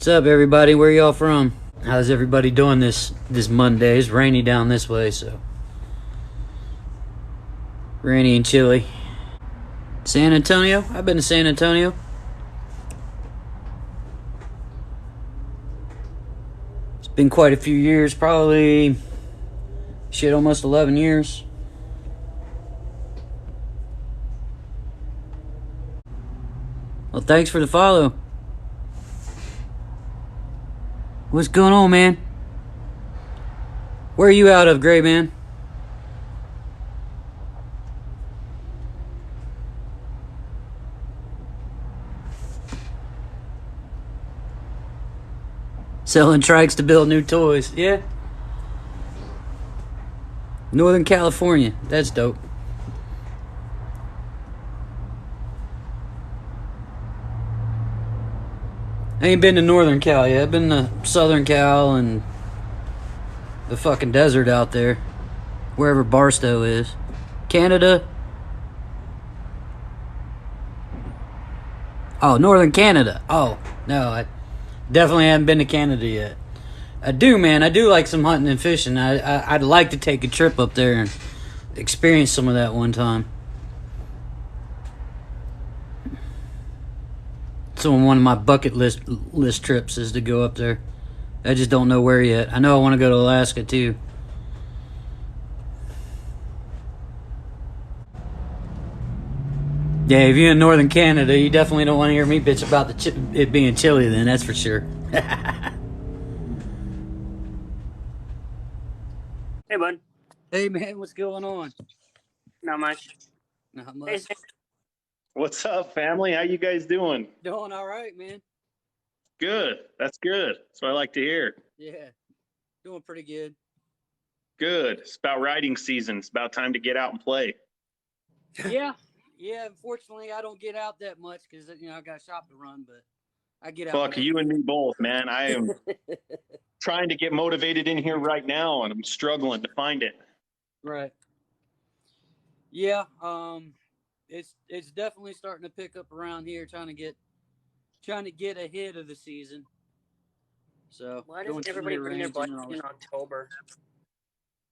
What's up, everybody? Where y'all from? How's everybody doing this Monday? It's rainy down this way, so rainy and chilly. San Antonio? I've been to San Antonio. It's been quite a few years, probably almost 11 years. Well, thanks for the follow. What's going on, man? Where are you out of, Gray Man? Selling trikes to build new toys. Yeah. Northern California. That's dope. I ain't been to Northern Cal yet. I've been to Southern Cal and the fucking desert out there. Wherever Barstow is. Canada. Oh, Northern Canada. Oh, no, I definitely haven't been to Canada yet. I do, man. I do like some hunting and fishing. I'd like to take a trip up there and experience some of that one time. So one of my bucket list trips is to go up there. I just don't know where yet. I know I want to go to Alaska too. Yeah, if you're in Northern Canada, you definitely don't want to hear me bitch about it being chilly. Then that's for sure. Hey, bud. Hey, man, what's going on? Not much. Not Hey, much. What's up, family? How you guys doing? Doing all right, man. Good. That's good. That's what I like to hear. Yeah, doing pretty good. Good. It's about riding season. It's about time to get out and play. Yeah, yeah. Unfortunately, I don't get out that much because I got a shop to run. But I get out. Fuck you and me both, man. I am trying to get motivated in here right now, and I'm struggling to find it. Right. Yeah. It's definitely starting to pick up around here. Trying to get ahead of the season. So why doesn't everybody bring their bikes in October?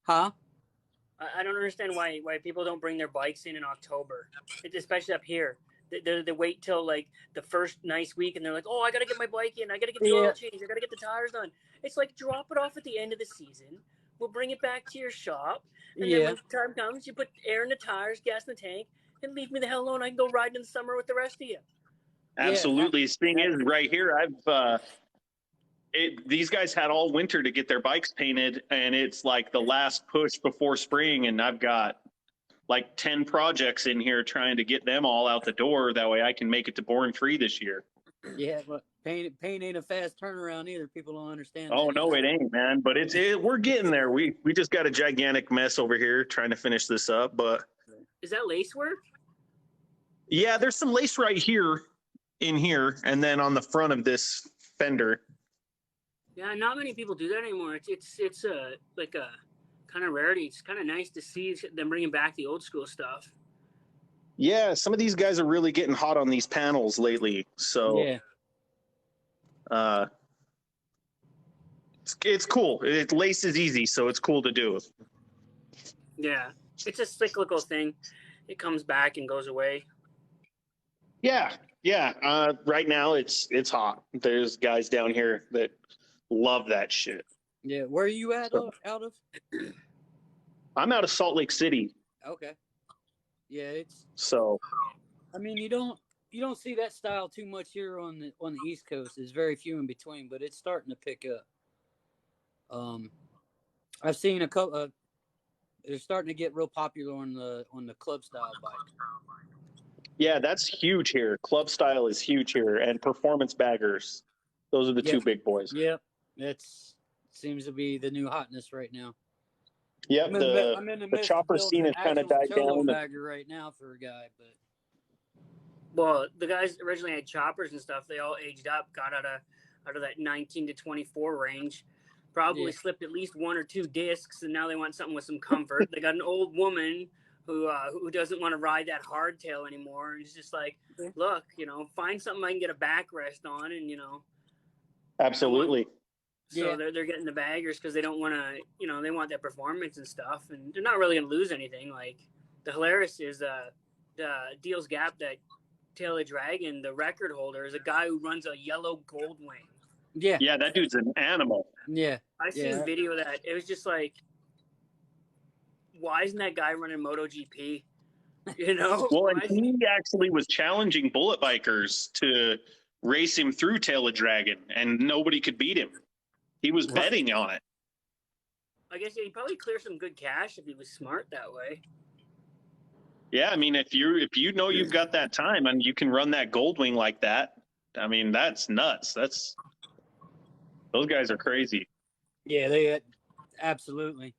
Huh? I don't understand why people don't bring their bikes in October, especially up here. They wait till like the first nice week, and they're like, "Oh, I gotta get my bike in. I gotta get the oil change. I gotta get the tires done." It's like drop it off at the end of the season. We'll bring it back to your shop, and then when the time comes, you put air in the tires, gas in the tank, and leave me the hell alone. I can go riding in the summer with the rest of you. Absolutely. The thing is, right here, these guys had all winter to get their bikes painted, and it's like the last push before spring, and I've got like 10 projects in here trying to get them all out the door. That way I can make it to Born Free this year. Yeah, but paint ain't a fast turnaround either. People don't understand. Oh, no, it ain't, man. But we're getting there. We just got a gigantic mess over here trying to finish this up. But is that lace work? Yeah, there's some lace right here in here, and then on the front of this fender. Yeah, not many people do that anymore. It's like a kind of rarity. It's kind of nice to see them bringing back the old school stuff. Yeah, some of these guys are really getting hot on these panels lately. So yeah, it's cool. Lace is easy, so it's cool to do. Yeah, it's a cyclical thing. It comes back and goes away. Yeah. Right now it's hot. There's guys down here that love that shit. Yeah, where are you at? Out of? I'm out of Salt Lake City. Okay. Yeah, it's so. I mean, you don't see that style too much here on the East Coast. It's very few in between, but it's starting to pick up. I've seen a couple. They're starting to get real popular on the club style bike. Yeah, that's huge here. Club style is huge here, and performance baggers. Those are the two big boys. Yep, that seems to be the new hotness right now. Yep, I'm in the chopper scene has kind of died down. Bagger right now for a guy, but well, the guys originally had choppers and stuff. They all aged up, got out of that 19 to 24 range. Probably slipped at least one or two discs, and now they want something with some comfort. They got an old woman who doesn't want to ride that hardtail anymore. And it's just like, look, find something I can get a backrest on, and Absolutely. So Yeah. they're getting the baggers because they don't want to, they want that performance and stuff, and they're not really going to lose anything. Like the hilarious is the Deals Gap that Taylor Dragon, the record holder, is a guy who runs a yellow Goldwing. Yeah. Yeah, that dude's an animal. Yeah. I seen video of that. It was just like, why isn't that guy running MotoGP? Well, and he actually was challenging bullet bikers to race him through Tail of Dragon, and nobody could beat him. He was betting on it. I guess he'd probably clear some good cash if he was smart that way. Yeah, I mean, if you know you've got that time and you can run that Goldwing like that, I mean, that's nuts. Those guys are crazy. Yeah, they absolutely.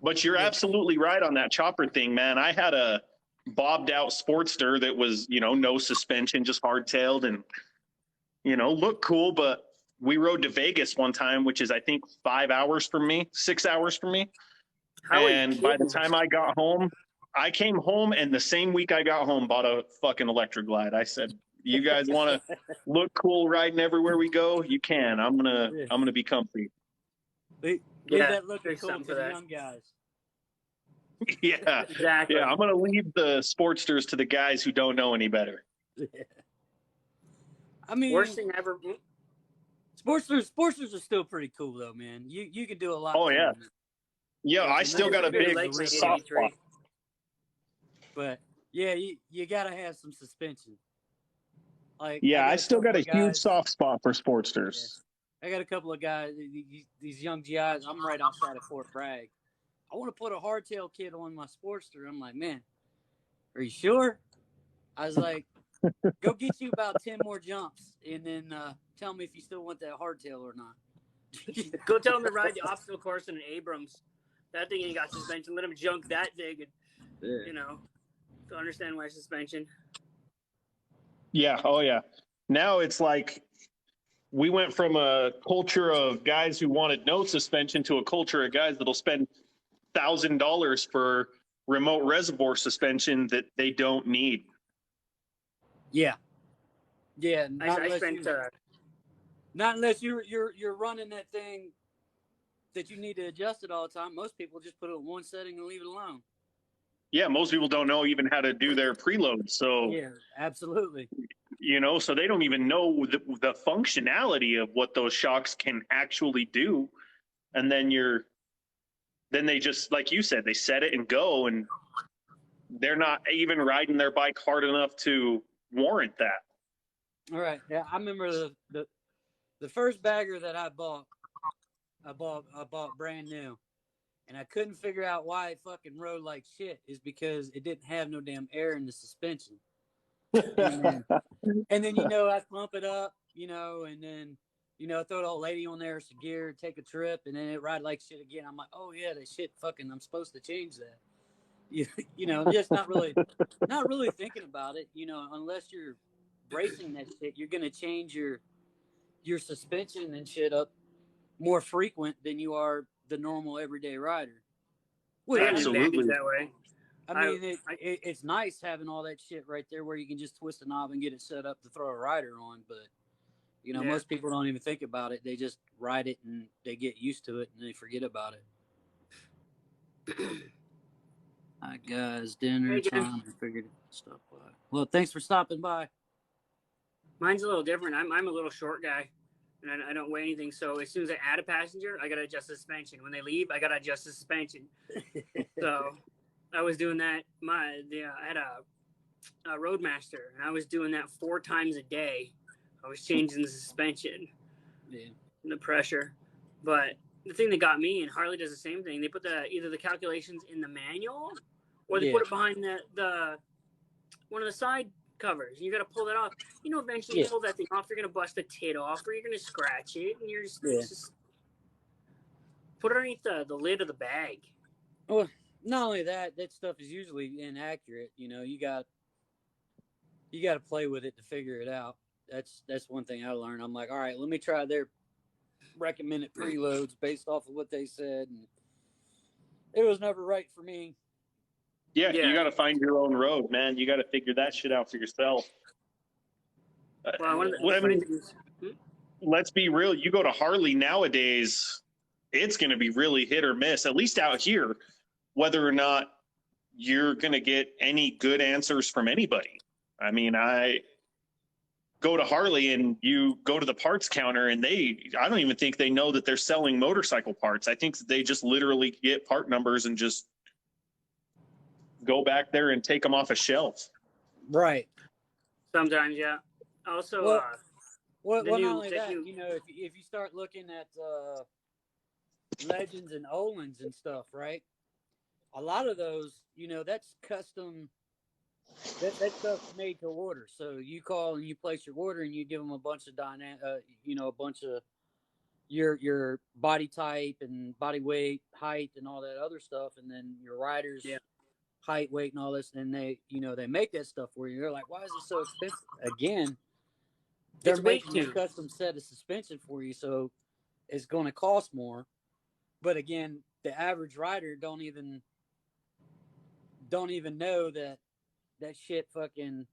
But you're absolutely right on that chopper thing, man. I had a bobbed out Sportster that was, no suspension, just hardtailed and, looked cool. But we rode to Vegas one time, which is, I think, 5 hours from me, 6 hours from me. And by the time I got home, I came home, and the same week I got home, bought a fucking Electra Glide. I said, you guys want to look cool riding everywhere we go? You can. I'm gonna be comfy. Leave that looking cool to the young guys. Yeah, exactly. Yeah, I'm gonna leave the Sportsters to the guys who don't know any better. I mean, worst thing ever. Sportsters are still pretty cool though, man. You can do a lot. Oh yeah, yeah. I still got a big soft spot. But yeah, you gotta have some suspension. Like I still got a huge soft spot for Sportsters. Yeah. I got a couple of guys, these young GIs. I'm right outside of Fort Bragg. I want to put a hardtail kit on my Sportster. I'm like, man, are you sure? I was like, go get you about 10 more jumps, and then tell me if you still want that hardtail or not. Go tell him to ride the obstacle course in an Abrams. That thing ain't got suspension. Let him junk that big, and to understand why suspension. Yeah. Oh yeah. Now it's like we went from a culture of guys who wanted no suspension to a culture of guys that'll spend $1,000 for remote reservoir suspension that they don't need. Yeah. Not unless you're running that thing that you need to adjust it all the time. Most people just put it in one setting and leave it alone. Yeah, most people don't know even how to do their preload. So yeah, absolutely. So they don't even know the functionality of what those shocks can actually do. And then they just, like you said, they set it and go, and they're not even riding their bike hard enough to warrant that. All right. Yeah, I remember the first bagger that I bought brand new, and I couldn't figure out why it fucking rode like shit, is because it didn't have no damn air in the suspension. And then I pump it up, and then throw the old lady on there, some gear, take a trip, and then it ride like shit again. I'm like, oh yeah, that shit fucking, I'm supposed to change that. Just not really thinking about it, unless you're racing that shit, you're gonna change your suspension and shit up more frequent than you are the normal everyday rider. Well, absolutely that way. I mean, it's nice having all that shit right there where you can just twist a knob and get it set up to throw a rider on. But, most people don't even think about it. They just ride it and they get used to it and they forget about it. Hi, guys. Dinner time. I figured stuff by. Well, thanks for stopping by. Mine's a little different. I'm a little short guy, and I don't weigh anything. So as soon as I add a passenger, I got to adjust the suspension. When they leave, I got to adjust the suspension. So I was doing that. I had a Roadmaster, and I was doing that 4 times a day. I was changing the suspension, and the pressure. But the thing that got me, and Harley does the same thing, they put either the calculations in the manual, or they put it behind the one of the side covers. You got to pull that off. Eventually you pull that thing off, you're going to bust the tit off, or you're going to scratch it, and you're just put it underneath the lid of the bag. Well, not only that stuff is usually inaccurate. You got to play with it to figure it out. That's one thing I learned. I'm like, all right, let me try their recommended preloads based off of what they said, and it was never right for me. Yeah, you got to find your own road, man. You got to figure that shit out for yourself. Well, let's be real. You go to Harley nowadays, it's going to be really hit or miss, at least out here, whether or not you're going to get any good answers from anybody. I mean, I go to Harley and you go to the parts counter and I don't even think they know that they're selling motorcycle parts. I think they just literally get part numbers and just go back there and take them off a shelf. Right. Sometimes, yeah. Also, Well, The not new- only the that, new- if you start looking at Legends and Olins and stuff, right? A lot of those, that's custom. That stuff's made to order. So you call and you place your order, and you give them a bunch of a bunch of your body type and body weight, height, and all that other stuff, and then your rider's height, weight, and all this. And they make that stuff for you. They're like, why is it so expensive? Again, they're It's weight making a tuned. custom set of suspension for you, so it's going to cost more. But again, the average rider don't even know that shit fucking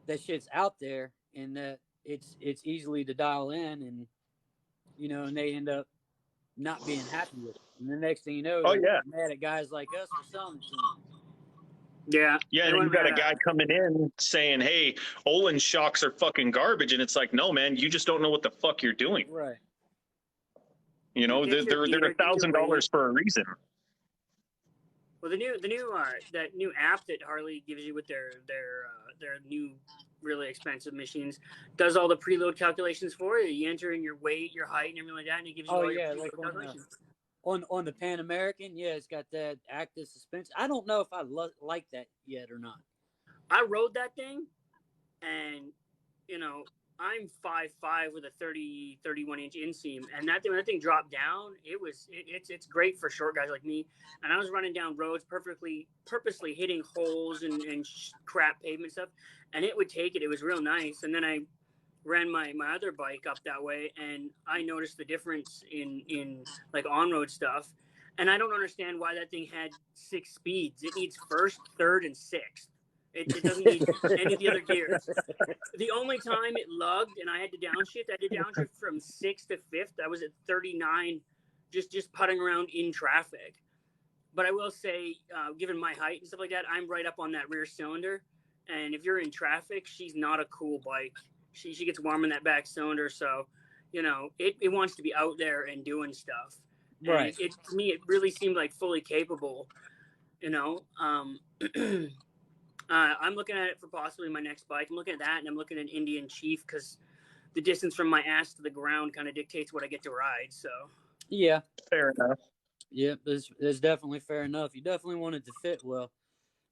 that shit's out there, and that it's easily to dial in, and and they end up not being happy with it. And the next thing you know, Oh, they're yeah. mad at guys like us for selling it to them. yeah. Yeah, and you got a guy coming in saying, hey, Olin shocks are fucking garbage. And it's like, no, man, you just don't know what the fuck you're doing. Right. You know, Get they're your gear, get your $1,000 weight. for a reason. Well, the new that new app that Harley gives you with their new really expensive machines does all the preload calculations for you. You enter in your weight, your height, and everything like that, and it gives you all your preload like calculations. on the Pan American, it's got that active suspension. I don't know if I like that yet or not. I rode that thing, and I'm 5'5" with a 31-inch inseam, and when that thing dropped down, it's great for short guys like me. And I was running down roads purposely hitting holes and crap pavement stuff, and it would take it. It was real nice. And then I ran my other bike up that way, and I noticed the difference in like on-road stuff. And I don't understand why that thing had 6 speeds. It needs first, third, and sixth. It doesn't need any of the other gears. The only time it lugged and I had to downshift, I did downshift from 6th to 5th. I was at 39, just putting around in traffic. But I will say, given my height and stuff like that, I'm right up on that rear cylinder. And if you're in traffic, she's not a cool bike. She gets warm in that back cylinder, so it wants to be out there and doing stuff. Right. And to me, it really seemed like fully capable. I'm looking at it for possibly my next bike. I'm looking at that, and I'm looking at Indian Chief because the distance from my ass to the ground kind of dictates what I get to ride. So Yeah. Fair enough. Yeah, that's definitely fair enough. You definitely want it to fit well.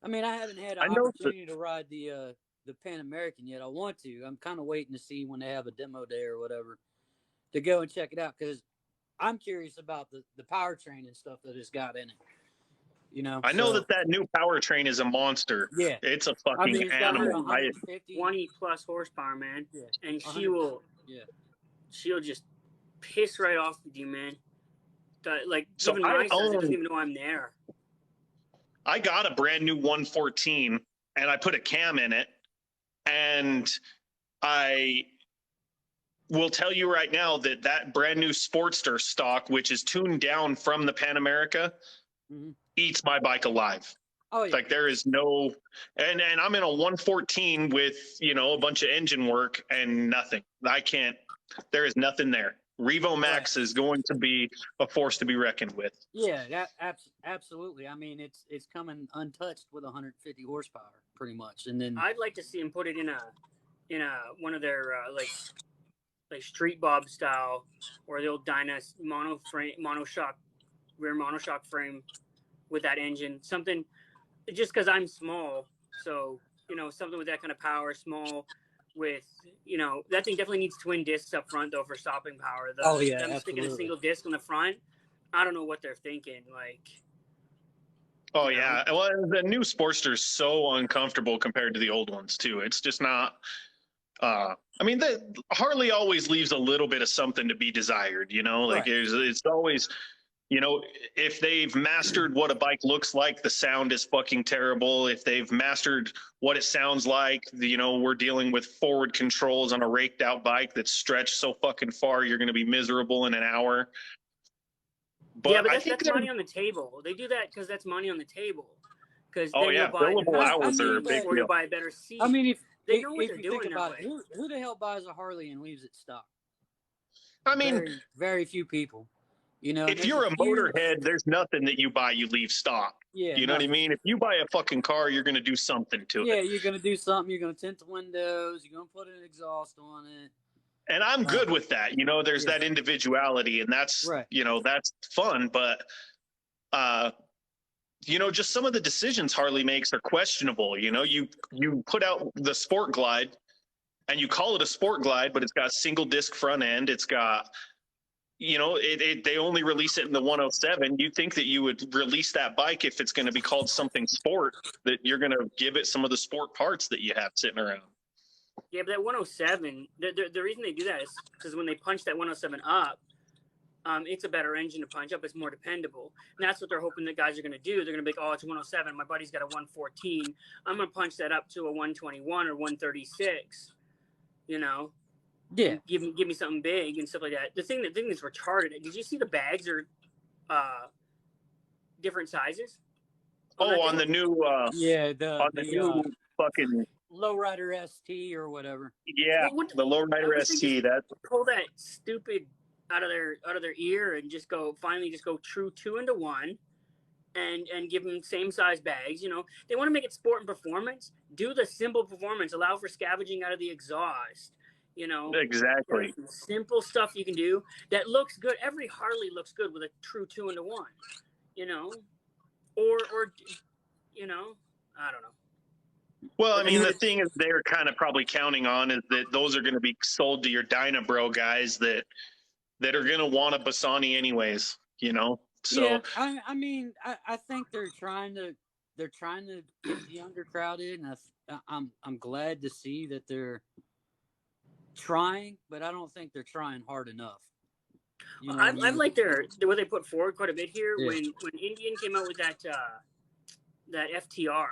I mean, I haven't had I an know opportunity to ride the Pan American yet. I want to. I'm kind of waiting to see when they have a demo day or whatever to go and check it out, because I'm curious about the powertrain and stuff that it's got in it. I know so, that new powertrain is a monster. Yeah. It's a fucking it's got animal. 150. 20 plus horsepower, man. Yeah. And 100. Yeah. she'll just piss right off with you, man. So even I my son doesn't own- even know I'm there. I got a brand new 114 and I put a cam in it, and I will tell you right now that brand new Sportster stock, which is tuned down from the Pan America, Mhm. eats my bike alive. Oh yeah. Like there is no, and I'm in a 114 with a bunch of engine work and nothing. There is nothing there. Revo Max is going to be a force to be reckoned with. Yeah, absolutely. I mean, it's coming untouched with 150 horsepower, pretty much. And then I'd like to see him put it in one of their like Street Bob style, or the old Dyna rear monoshock frame with that engine. Something, just because I'm small, so something with that kind of power, small. With that thing definitely needs twin discs up front though for stopping power. Oh, yeah, them sticking a absolutely. single disc in the front, I don't know what they're thinking. Like, Oh yeah, well the new Sportster is so uncomfortable compared to the old ones too. It's just not. I mean, the Harley always leaves a little bit of something to be desired. Like Right. it's always You know, if they've mastered what a bike looks like, the sound is fucking terrible. If they've mastered what it sounds like, you know, we're dealing with forward controls on a raked out bike that's stretched so fucking far, you're going to be miserable in an hour. But yeah, but I think that's money on the table. They do that because that's money on the table. Because oh then yeah, you'll buy billable hours are a mean, big or you'll deal. buy a better seat. I mean, they know what if they're you doing think that about way. it, who the hell buys a Harley and leaves it stock? I mean, Very, very few people. You know, if you're a motorhead, there's nothing that you buy you leave stock. yeah, You know what I nothing. mean? If you buy a fucking car, you're going to do something to Yeah, it. you're gonna do something. You're gonna tint the windows. You're gonna put an exhaust on it. And I'm good with that. You know, there's Yeah. that individuality, and that's Right. you know, that's fun. But you know, just some of the decisions Harley makes are questionable. You know, you put out the Sport Glide, and you call it a Sport Glide, but it's got a single disc front end. It's got, you know, they only release it in the 107. You think that you would release that bike if it's going to be called something sport, that you're going to give it some of the sport parts that you have sitting around. Yeah, but that 107, the reason they do that is because when they punch that 107 up, it's a better engine to punch up. It's more dependable. And that's what they're hoping that guys are going to do. They're going to be like, oh, it's a 107. My buddy's got a 114. I'm going to punch that up to a 121 or 136, you know? Yeah. Give me something big and stuff like that. The thing that's retarded, did you see the bags are different sizes? On the new Yeah, new fucking Lowrider ST or whatever. yeah, the Lowrider ST. That pull that stupid out of their ear and just go true 2-into-1 and give them same size bags. You know, they want to make it sport and performance. Do the simple performance. Allow for scavenging out of the exhaust. You know, exactly. Simple stuff you can do that looks good. Every Harley looks good with a true 2-into-1. You know, or you know, I don't know. Well, I mean, the thing is they're kind of probably counting on is that those are going to be sold to your Dynabro guys that are going to want a Bassani anyways, you know? So yeah, I mean, I think they're trying to get the undercrowded, and I'm glad to see that they're trying, but I don't think they're trying hard enough. You know I've liked their what they put forward quite a bit here. Yeah. When Indian came out with that FTR,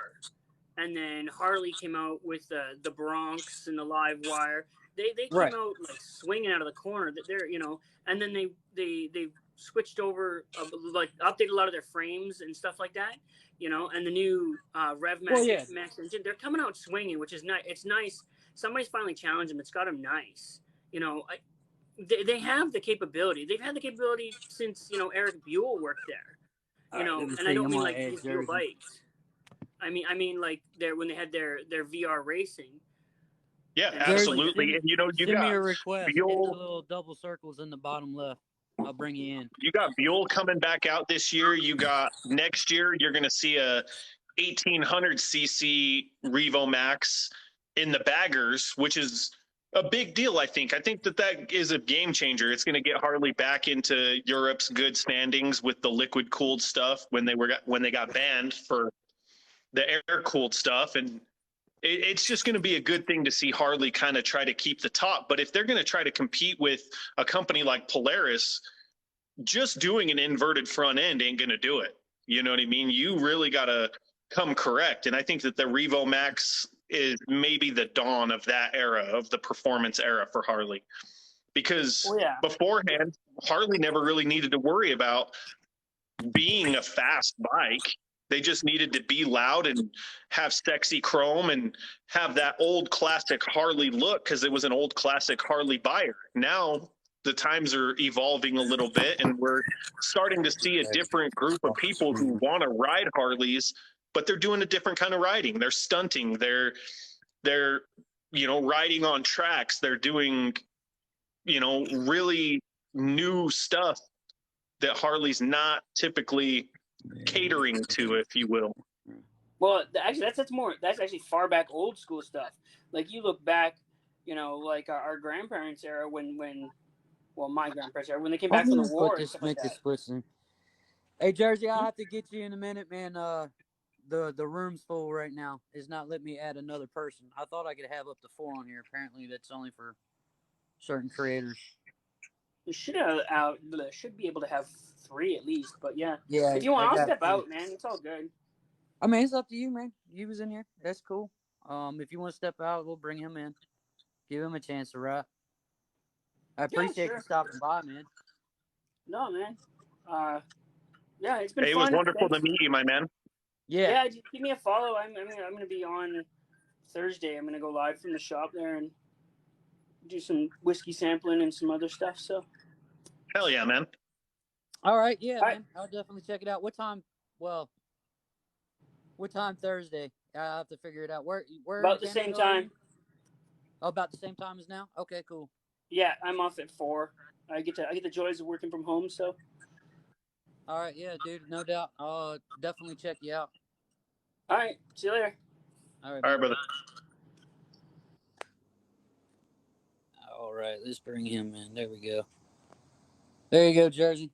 and then Harley came out with the Bronx and the Live Wire. They came out like swinging out of the corner. That they're, you know, and then they switched over, like updated a lot of their frames and stuff like that. You know, and the new Rev Max engine. They're coming out swinging, which is nice. It's nice. Somebody's finally challenged them. It's got them nice. You know, they have the capability. They've had the capability since, you know, Eric Buell worked there. You know, and I don't mean like these Buell bikes. I mean like when they had their VR racing. Yeah, absolutely. And you know, you got me a request. Buell, hit the little double circles in the bottom left. I'll bring you in. You got Buell coming back out this year. You got next year. You're going to see a 1800cc Revo Max in the baggers, which is a big deal. I think that is a game changer. It's going to get Harley back into Europe's good standings with the liquid cooled stuff when they got banned for the air cooled stuff. And it's just going to be a good thing to see Harley kind of try to keep the top. But if they're going to try to compete with a company like Polaris, just doing an inverted front end ain't going to do it. You know what I mean? You really got to come correct. And I think that the Revo Max is maybe the dawn of that era, of the performance era for Harley. Because beforehand, Harley never really needed to worry about being a fast bike. They just needed to be loud and have sexy chrome and have that old classic Harley look, because it was an old classic Harley buyer. Now the times are evolving a little bit, and we're starting to see a different group of people who want to ride Harleys, but they're doing a different kind of riding. They're stunting. They're you know, riding on tracks. They're doing, you know, really new stuff that Harley's not typically catering to, if you will. Well, actually, that's actually far back old school stuff. Like you look back, you know, like our grandparents' era when my grandparents' era when they came back from the war and stuff like that. Hey, Jersey, I'll have to get you in a minute, man. The room's full right now. It's not letting me add another person. I thought I could have up to 4 on here. Apparently, that's only for certain creators. You should be able to have 3 at least. But yeah, Yeah. if you want, I I'll got step you. out, man. It's all good. I mean, it's up to you, man. You was in here. That's cool. If you want to step out, we'll bring him in. Give him a chance to ride. I appreciate sure. you stopping by, man. No, man. Yeah, it's been Hey, it fun. was wonderful Thanks. to meet you, my man. Yeah. Yeah, just give me a follow. I'm gonna be on Thursday. I'm gonna go live from the shop there and do some whiskey sampling and some other stuff. So. Hell yeah, man. All right. Yeah, All right. man. I'll definitely check it out. What time? Well, what time Thursday? I have to figure it out. Where About in the same Canada are you? time. Oh, about the same time as now? Okay, cool. Yeah, I'm off at 4. I get the joys of working from home. So. All right. Yeah, dude. No doubt. I'll definitely check you out. All right. See you later. All right. All right, brother. All right. Let's bring him in. There we go. There you go, Jersey.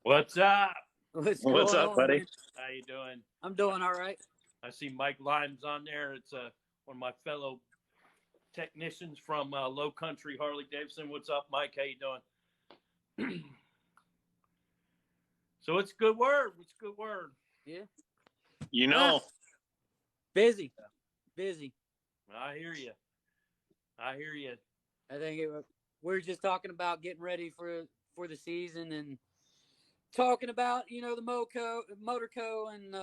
What's up? What's going up, on, buddy? man? How you doing? I'm doing all right. I see Mike Limes on there. It's one of my fellow technicians from Low Country Harley Davidson. What's up, Mike? How you doing? So it's good word. It's good word. Yeah. You know, Busy. I hear you. I hear you. I think we were just talking about getting ready for the season and talking about the Motorco and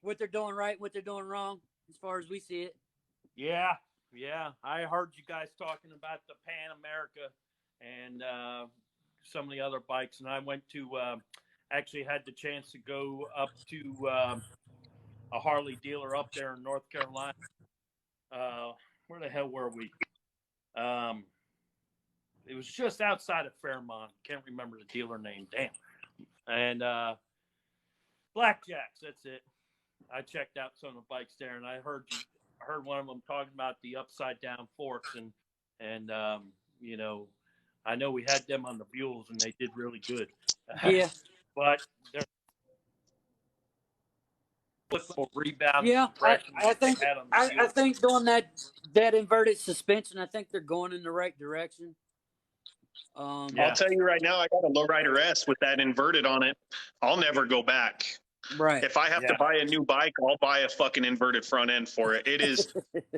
what they're doing right, what they're doing wrong, as far as we see it. Yeah. I heard you guys talking about the Pan America and some of the other bikes, and I went to actually had the chance to go up to a Harley dealer up there in North Carolina. Where the hell were we? It was just outside of Fairmont. Can't remember the dealer name. Damn. And Blackjacks. That's it. I checked out some of the bikes there, and I heard one of them talking about the upside down forks, and I know we had them on the Buells, and they did really good. Yeah. But they're for rebound. Yeah, I think they had on the I Buells. think doing that inverted suspension, I think they're going in the right direction. Yeah. I'll tell you right now, I got a Lowrider S with that inverted on it. I'll never go back. Right. If I have to buy a new bike, I'll buy a fucking inverted front end for it. It is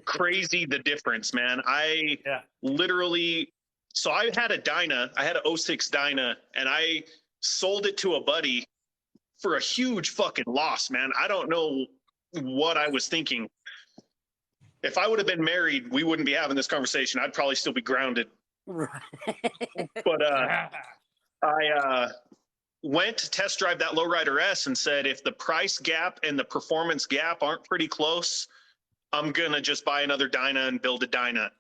crazy the difference, man. I literally, so I had a Dyna, I had an 06 Dyna, and I sold it to a buddy for a huge fucking loss, man. I don't know what I was thinking. If I would have been married, we wouldn't be having this conversation. I'd probably still be grounded. Right. But I went to test drive that Lowrider S and said, if the price gap and the performance gap aren't pretty close, I'm going to just buy another Dyna and build a Dyna.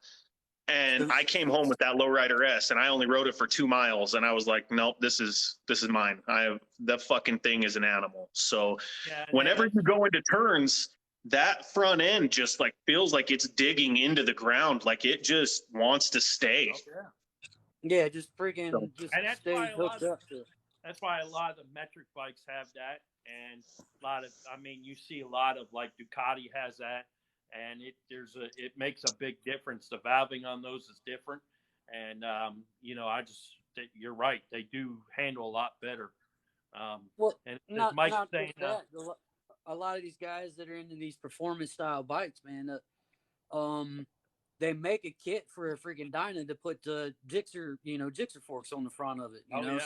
And I came home with that Lowrider S, and I only rode it for 2 miles, and I was like, nope, this is mine. That fucking thing is an animal. So whenever you go into turns, that front end just like feels like it's digging into the ground, like it just wants to stay. Yeah, just freaking just And that's stay why hooked up to it. That's why a lot of the metric bikes have that, and a lot of, you see a lot of like Ducati has that, and it makes a big difference. The valving on those is different, and you're right, they do handle a lot better. Well, and not Mike's just saying, that. A lot of these guys that are into these performance style bikes, man, they make a kit for a freaking Dyna to put Gixxer forks on the front of it. You know,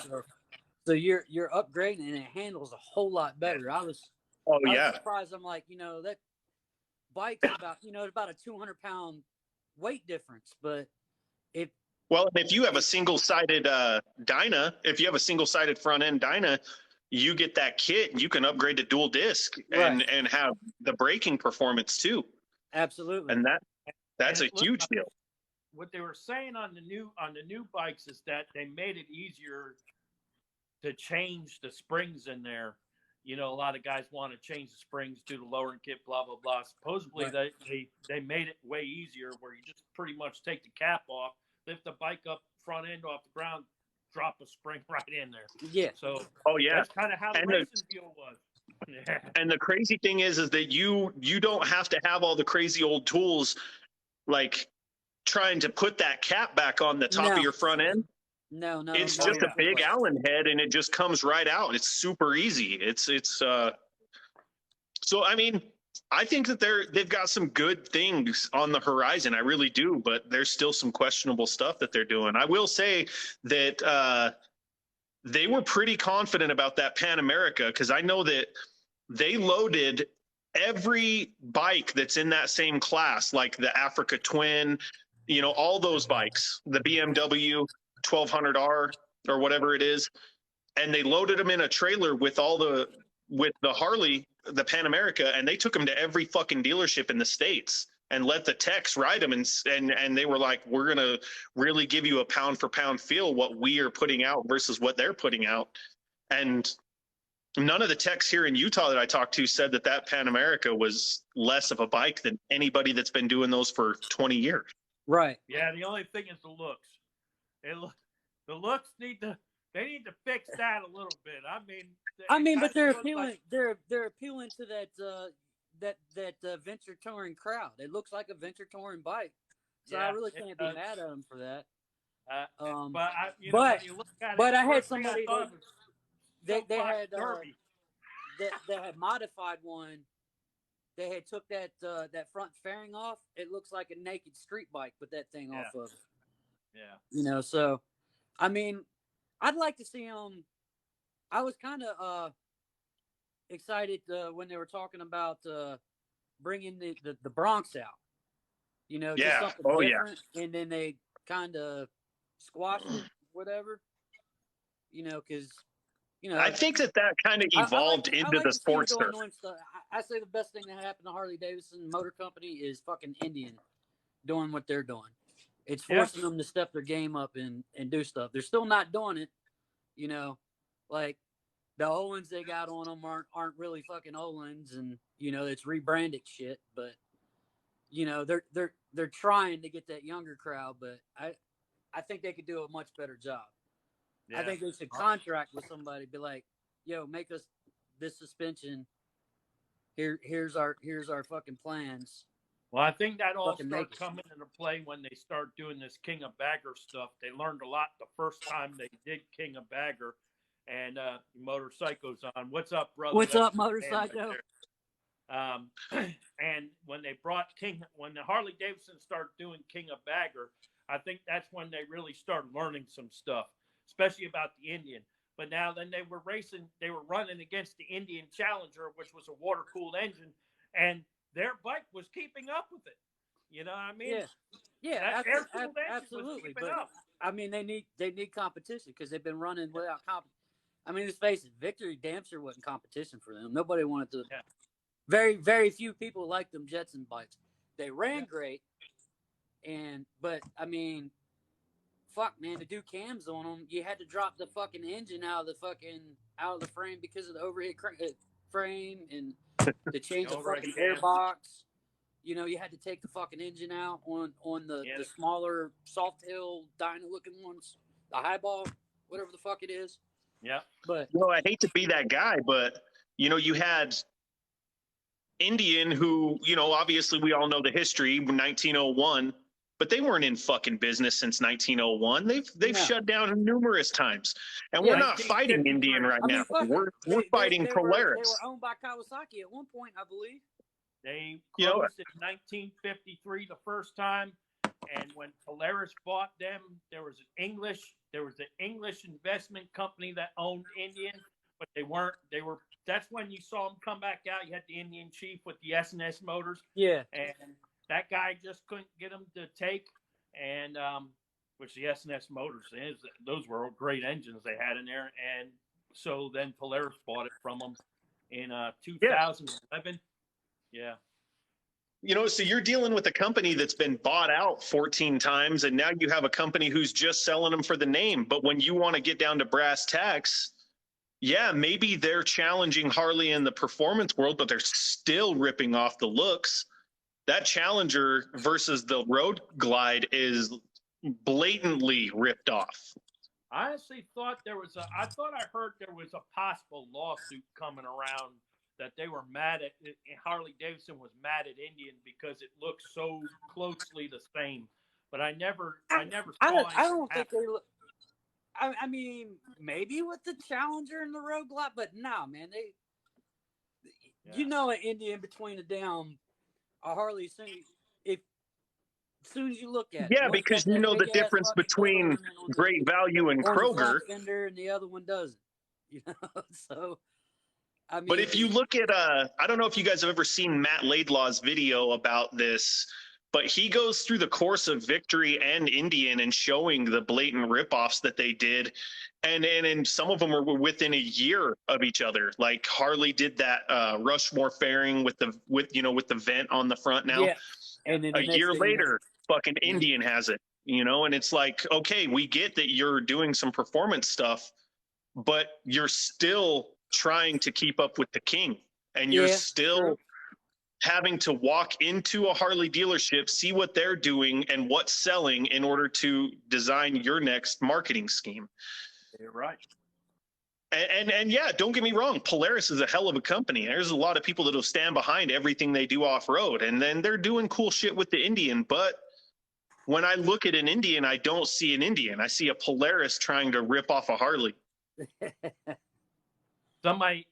so you're upgrading and it handles a whole lot better. I was surprised. I'm like, that bike's about about a 200-pound weight difference, but well, if you have a single-sided Dyna, if you have a single-sided front end Dyna, you get that kit, you can upgrade to dual disc and have the braking performance too. Absolutely. And that's a huge deal. What they were saying on the new bikes is that they made it easier to change the springs in there. A lot of guys want to change the springs, do the lowering kit, blah blah blah. Supposedly they made it way easier, where you just pretty much take the cap off, lift the bike up front end off the ground, drop a spring right in there. Yeah. So that's kind of how the racing deal was. And the crazy thing is that you don't have to have all the crazy old tools like trying to put that cap back on the top No. of your front end. No, It's no, just no a big way. Allen head, and it just comes right out. It's super easy. So I mean, I think that they've got some good things on the horizon. I really do, but there's still some questionable stuff that they're doing. I will say that they were pretty confident about that Pan America, because I know that they loaded every bike that's in that same class, like the Africa Twin, all those bikes, the BMW 1200R or whatever it is, and they loaded them in a trailer with the Harley, the Pan America, and they took them to every fucking dealership in the States and let the techs ride them, and they were like, we're going to really give you a pound for pound feel what we are putting out versus what they're putting out. And none of the techs here in Utah that I talked to said that Pan America was less of a bike than anybody that's been doing those for 20 years. Right. Yeah, the only thing is the looks. The looks need to fix that a little bit. I mean, but they're kinda appealing. like- They're appealing to that venture touring crowd. It looks like a venture touring bike, so I Yeah, really it can't be does. mad at them for that. But but- when you look at but it, I had first thing somebody thought that- was They Soapbox had Derby. they had modified one. They had took that front fairing off. It looks like a naked street bike, put that thing off of it. Yeah. So I mean, I'd like to see them. I was kind of excited when they were talking about bringing the Bronx out. Just Yeah. something Oh, yeah. different, and then they kind of squashed it, whatever. Because I think that kind of evolved into the Sportster. I say the best thing that happened to Harley Davidson Motor Company is fucking Indian doing what they're doing. It's forcing them to step their game up and do stuff. They're still not doing it, like the Owens they got on them aren't really fucking Owens, and it's rebranded shit. But they're trying to get that younger crowd, but I think they could do a much better job. Yeah. I think they should contract with somebody, be like, yo, make us this suspension. Here's our fucking plans. Well, I think that all Fucking starts make it. coming into play when they start doing this King of Bagger stuff. They learned a lot the first time they did King of Bagger, and Motorcycle's on. What's up, brother? What's That's up, the man Motorcycle? right there. And when they brought when the Harley Davidson started doing King of Bagger, I think that's when they really started learning some stuff, especially about the Indian. But now then they were running against the Indian Challenger, which was a water-cooled engine, and their bike was keeping up with it. You know what I mean? Yeah, That air-cooled engine was absolutely. keeping But up. I mean, they need competition because they've been running without I mean, let's face it, Victory damn sure wasn't competition for them. Nobody wanted to. Yeah. Very, very few people liked them Jetson bikes. They ran great, but I mean, fuck, man, to do cams on them, you had to drop the fucking engine out of the frame because of the overhead frame, and to change the fucking airbox. You had to take the fucking engine out on the smaller soft hill dyno looking ones, the highball, whatever the fuck it is. Yeah. But I hate to be that guy, but you had Indian who, obviously we all know the history, 1901, but they weren't in fucking business since 1901. They've shut down numerous times, and we're not fighting Indian right now. We're fighting Polaris. They were owned by Kawasaki at one point, I believe. They closed in 1953 the first time, and when Polaris bought them, there was an English investment company that owned Indian, but they weren't. That's when you saw them come back out. You had the Indian Chief with the S&S motors. Yeah. And that guy just couldn't get them to take, and which the S&S motors is. Those were great engines they had in there, and so then Polaris bought it from them in 2011. Yeah. So you're dealing with a company that's been bought out 14 times, and now you have a company who's just selling them for the name. But when you want to get down to brass tacks, yeah, maybe they're challenging Harley in the performance world, but they're still ripping off the looks. That Challenger versus the Road Glide is blatantly ripped off. I honestly thought I heard there was a possible lawsuit coming around that they were mad at Harley Davidson was mad at Indian because it looks so closely the same. but I never I saw don't. I anything don't think happen. they look. I mean, maybe with the Challenger and the Road Glide, but no, man. You Yeah. know, an Indian between a damn a Harley. If as soon as you look at it, Yeah, one's because got you that know the big ass difference fucking gun between ornament Great Value and on the flat Kroger. fender, and the other one doesn't. You know, so I mean, But if you look at, I don't know if you guys have ever seen Matt Laidlaw's video about this, but he goes through the course of Victory and Indian and showing the blatant ripoffs that they did. And some of them were within a year of each other. Like Harley did that Rushmore fairing with the vent on the front now. yeah, and then A the next year thing you know- later, fucking Indian has it, and it's like, okay, we get that you're doing some performance stuff, but you're still trying to keep up with the king, and you're Yeah, still true. having to walk into a Harley dealership, see what they're doing and what's selling in order to design your next marketing scheme. You're right. And yeah, don't get me wrong, Polaris is a hell of a company. There's a lot of people that'll stand behind everything they do off road, and then they're doing cool shit with the Indian. But when I look at an Indian, I don't see an Indian. I see a Polaris trying to rip off a Harley. Somebody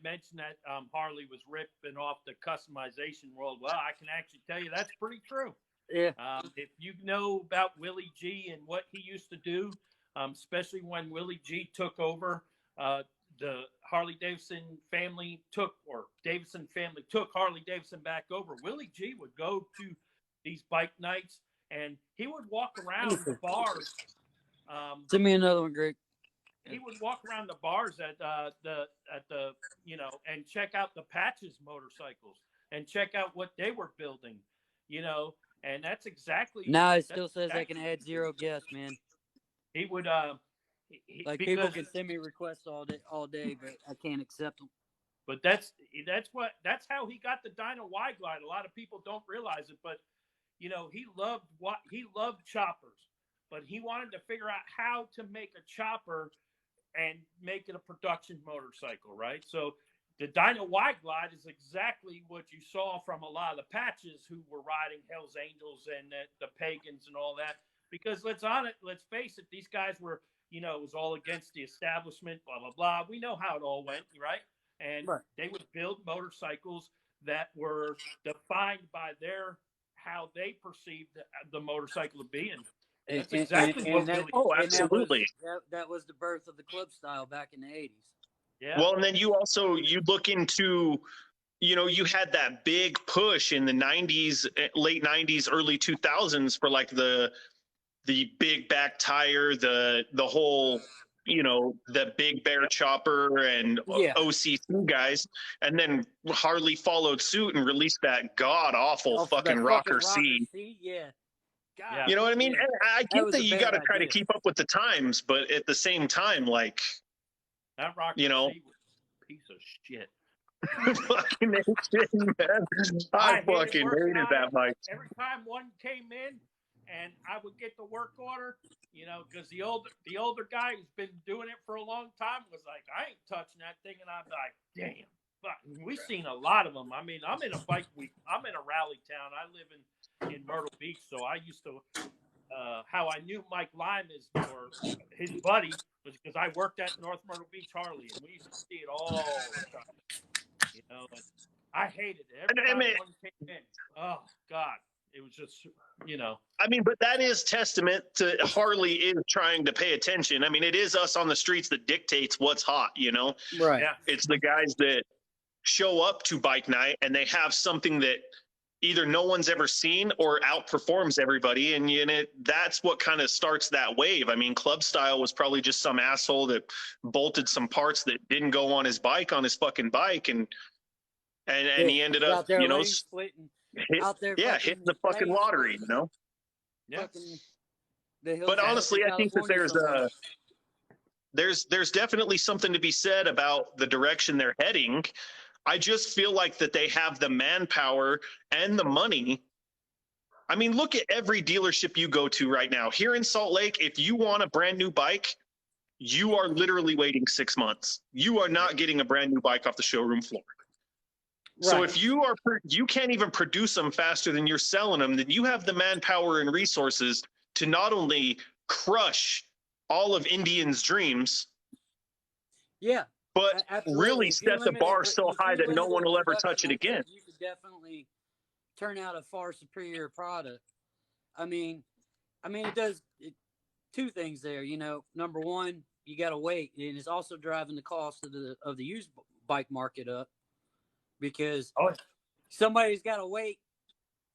mentioned that Harley was ripping off the customization world. Well, I can actually tell you that's pretty true. Yeah, If you know about Willie G and what he used to do, especially when Willie G took over, the Harley Davidson family took Harley Davidson back over. Willie G would go to these bike nights and he would walk around the bars. send me another one, Greg. He would walk around the bars at the and check out the Patches motorcycles and check out what they were building, and that's exactly. Now it that's still says I can exactly add 0 guests, man. He would Like because, people can send me requests all day, but I can't accept them. but that's how he got the Dyna Wide Glide. A lot of people don't realize it, but he loved choppers, but he wanted to figure out how to make a chopper and make it a production motorcycle, right? So the Dyna Wide Glide is exactly what you saw from a lot of the Patches who were riding Hell's Angels and the Pagans and all that. Because let's face it, these guys were, it was all against the establishment, blah, blah, blah. We know how it all went, right? And Right. They would build motorcycles that were defined by how they perceived the motorcycle to be. And that's exactly what that, Billy. Oh, and absolutely. That was the birth of the club style back in the 80s. Yeah. Well, and then you look into, you had that big push in the 90s, late 90s, early 2000s for like the big back tire, the whole, the Big Bear chopper and Yeah. OCC guys. And then Harley followed suit and released that god awful Oh, fucking that Rocker C. Yeah. God, Yeah. You know what I mean? yeah. And I That get was that a you bad got to try to idea. keep up with the times, but at the same time, like, That Rocker You know. C was a piece of shit. fucking shit, man. I hated fucking working hated on that it. bike. Every time one came in and I would get the work order, because the older guy who's been doing it for a long time was like, I ain't touching that thing. And I'm like, damn. But we've seen a lot of them. I mean, I'm in a bike week. I'm in a rally town. I live in Myrtle Beach. So I used to, how I knew Mike Lime or his buddy was because I worked at North Myrtle Beach Harley, and we used to see it all the time. And I hated it. Every time one came in, oh God, it was just, I mean, but that is testament to Harley is trying to pay attention. I mean, it is us on the streets that dictates what's hot, Right. yeah. It's the guys that show up to bike night and they have something that either no one's ever seen or outperforms everybody. And that's what kind of starts that wave. I mean, Club Style was probably just some asshole that bolted some parts that didn't go on his fucking bike. And he ended up, out there lane splitting, out there hitting the fucking lane lottery, splitting, Yeah. fucking the hills But of honestly, I think that California there's definitely something to be said about the direction they're heading. I just feel like that they have the manpower and the money. I mean, look at every dealership you go to right now. Here in Salt Lake, if you want a brand new bike, you are literally waiting 6 months. You are not getting a brand new bike off the showroom floor. So Right. if you can't even produce them faster than you're selling them, then you have the manpower and resources to not only crush all of Indians' dreams, Yeah, but absolutely. really set the bar so If high you that no limited one will ever production touch it like again. that, you could definitely turn out a far superior product. I mean, it does two things there. You know, number one, you got to wait, and it's also driving the cost of the used bike market up because Oh, somebody's got to wait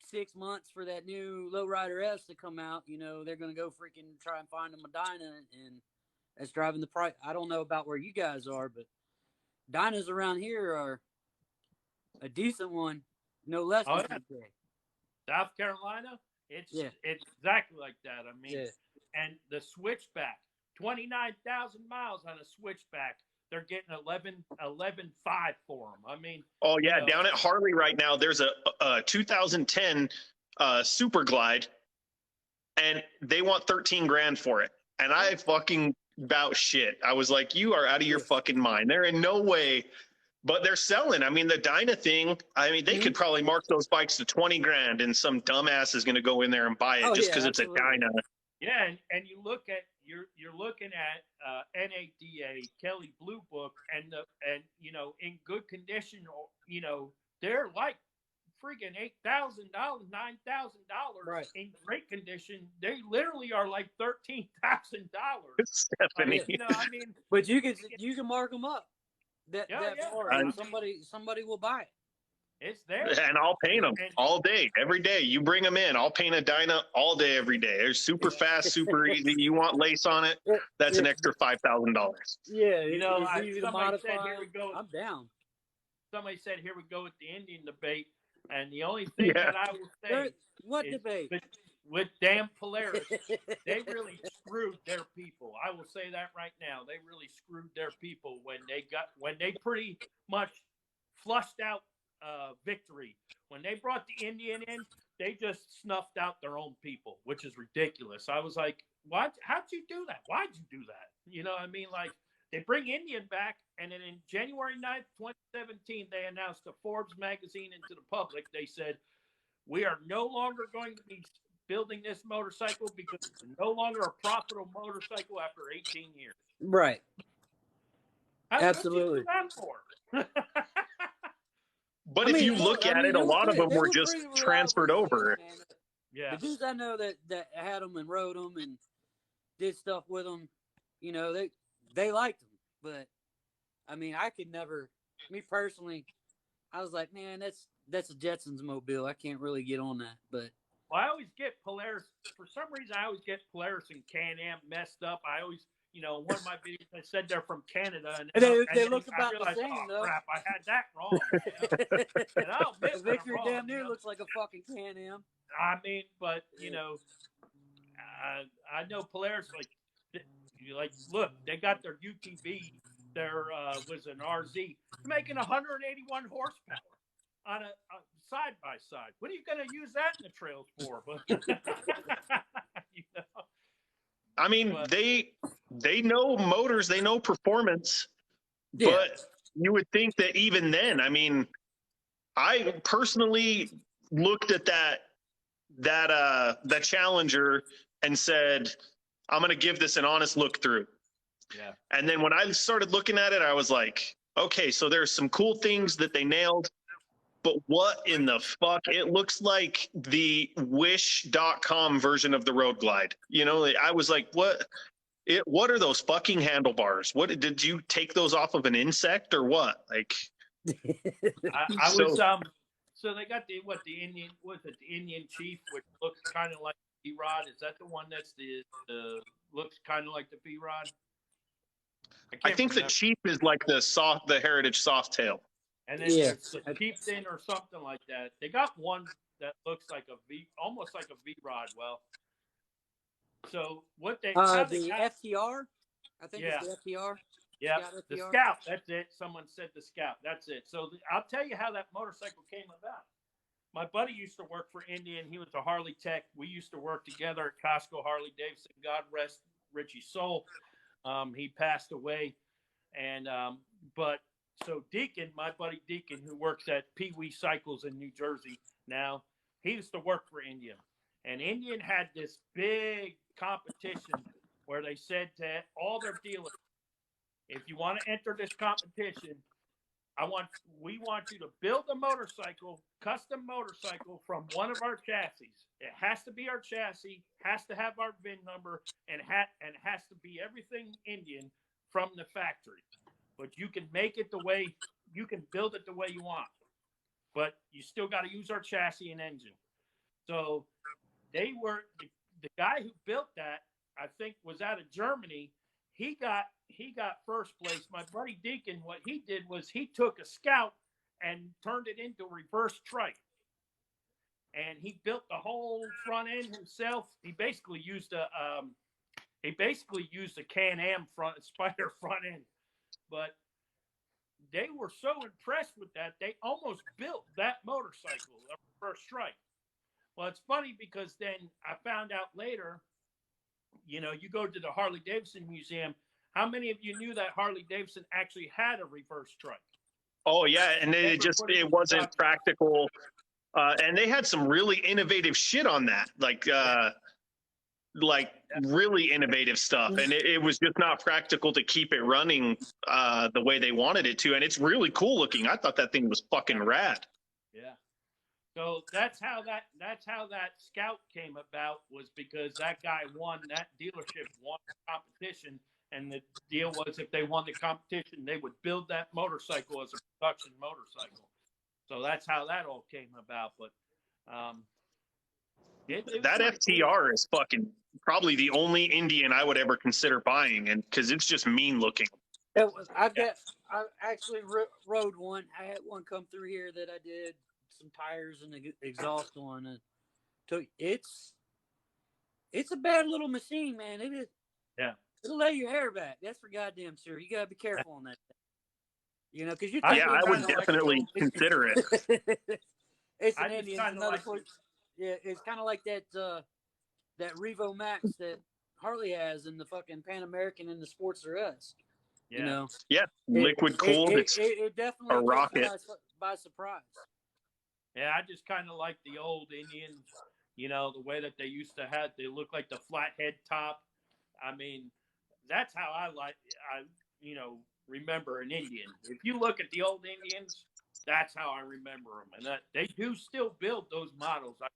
6 months for that new Lowrider S to come out. You know, they're going to go freaking try and find a Medina, and that's driving the price. I don't know about where you guys are, but Dynas around here are a decent one, no less oh than yeah. 2K. South Carolina, it's Yeah. it's exactly like that. I mean, Yeah. and the switchback, 29,000 miles on a switchback. They're getting 11.5 for them. I mean, Oh you yeah, know, down at Harley right now, there's a 2010 Super Glide, and they want 13 grand for it. And I fucking about shit. I was like, you are out of your Yeah. fucking mind. They're in no way, but they're selling. I mean, the Dyna thing. I mean, they could probably mark those bikes to 20 grand, and some dumbass is going to go in there and buy it Oh, just yeah, because it's a absolutely. Dyna. yeah, and you look at you're looking at NADA Kelly Blue Book, and you know, in good condition, you know, they're like freaking $8,000, $9,000. Right. In great condition, they literally are like $13,000. Stephanie. You know, I mean, But you can mark them up that Yeah, yeah. far, I and mean- somebody will buy it. it's there. And I'll paint them And- all day, every day. You bring them in, I'll paint a Dyna all day, every day. They're super fast, super easy. You want lace on it? That's an extra $5,000. Yeah, You know, it's easy to somebody modify. said, here we go. I'm down. Somebody said, here we go with the Indian debate. And the only thing that I will say What is debate? with damn Polaris, they really screwed their people. I will say that right now. They really screwed their people when they pretty much flushed out Victory. When they brought the Indian in, they just snuffed out their own people, which is ridiculous. I was like, what? How'd you do that? Why'd you do that? You know, I mean, like, they bring Indian back, and then in January 9th, 2017, they announced to Forbes magazine and to the public, they said, we are no longer going to be building this motorcycle because it's no longer a profitable motorcycle after 18 years. Right. Absolutely. But if you look at it, a lot of them were just transferred over. Yeah. The dudes I know that had them and rode them and did stuff with them, you know, they liked them. But I mean, I could never. Me personally, I was like, man, that's a Jetsons mobile. I can't really get on that. But well, I always get Polaris. For some reason, I always get Polaris and Can-Am messed up. I always, you know, one of my videos, I said they're from Canada. And they look about the same, though. Crap, I had that wrong. And I'll admit The Victory wrong, damn near you know? looks like a fucking Can-Am. I mean, but, you know, I know Polaris, like, look, they got their UTV. There was an RZ making 181 horsepower on a side by side. What are you going to use that in the trails for? You know? I mean, they know motors, they know performance, but you would think that even then, I mean, I personally looked at that Challenger and said, I'm going to give this an honest look through. Yeah. And then when I started looking at it, I was like, okay, so there's some cool things that they nailed, but what in the fuck? It looks like the Wish.com version of the Road Glide. You know, I was like, what are those fucking handlebars? What did you take those off of an insect or what? Like, I was so they got the Indian Chief, which looks kind of like the V-Rod. Is that the one that's the looks kind of like the V-Rod? I think the Chief is like the Heritage Softail. And then there's the Chieftain or something like that. They got one that looks like almost like a V-Rod. Well, so what they the FTR, I think it's the FTR. Yeah, the Scout. That's it. Someone said the Scout. That's it. So I'll tell you how that motorcycle came about. My buddy used to work for Indian. He was a Harley tech. We used to work together at Costco Harley Davidson. God rest Richie's soul. He passed away, and but so Deacon, my buddy Deacon, who works at Pee Wee Cycles in New Jersey now, he used to work for Indian. And Indian had this big competition where they said to all their dealers, if you want to enter this competition, we want you to build a motorcycle, custom motorcycle from one of our chassis. It has to be our chassis, has to have our VIN number, and has to be everything Indian from the factory. But you can make it you can build it the way you want. But you still got to use our chassis and engine. So the guy who built that, I think, was out of Germany. He got first place. My buddy Deacon, what he did was he took a Scout and turned it into a reverse trike. And he built the whole front end himself. He basically used a Can-Am Spider front end. But they were so impressed with that, they almost built that motorcycle, a reverse trike. Well, it's funny because then I found out later, you go to the Harley Davidson Museum. How many of you knew that Harley Davidson actually had a reverse trike? Oh yeah, and it wasn't practical. And they had some really innovative shit on that, like really innovative stuff. And it was just not practical to keep it running the way they wanted it to. And it's really cool looking. I thought that thing was fucking rad. Yeah. So that's how that Scout came about, was because that dealership won the competition. And the deal was, if they won the competition, they would build that motorcycle as a production motorcycle. So that's how that all came about. But that FTR is fucking probably the only Indian I would ever consider buying, and because it's just mean looking. I actually rode one. I had one come through here that I did some tires and the exhaust on, and it's a bad little machine, man. It is. Yeah. It'll lay your hair back. That's for goddamn sure. You gotta be careful on that thing. Because you. Yeah, I would definitely consider it. It's an Indian. Yeah, it's kind of like that Revo Max that Harley has in the fucking Pan American and the Sports R Us. Yeah. Yeah, liquid cooled. It definitely a rocket by surprise. Yeah, I just kind of like the old Indians. The way that they used to have. They look like the flathead top. I mean, that's how I remember an Indian. If you look at the old Indians, that's how I remember them, and that they do still build those models. I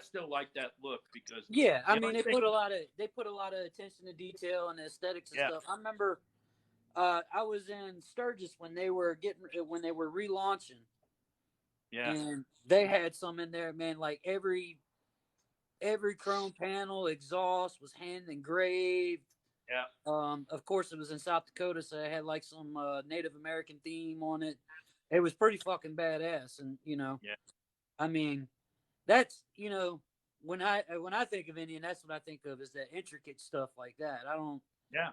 still like that look because they put a lot of attention to detail and aesthetics and stuff. I remember I was in Sturgis when they were relaunching. Yeah, and they had some in there, man. Like every chrome panel, exhaust was hand engraved. Yeah. Of course, it was in South Dakota, so it had like some Native American theme on it. It was pretty fucking badass, and Yeah. I mean, that's when I think of Indian, that's what I think of, is that intricate stuff like that. I don't. Yeah.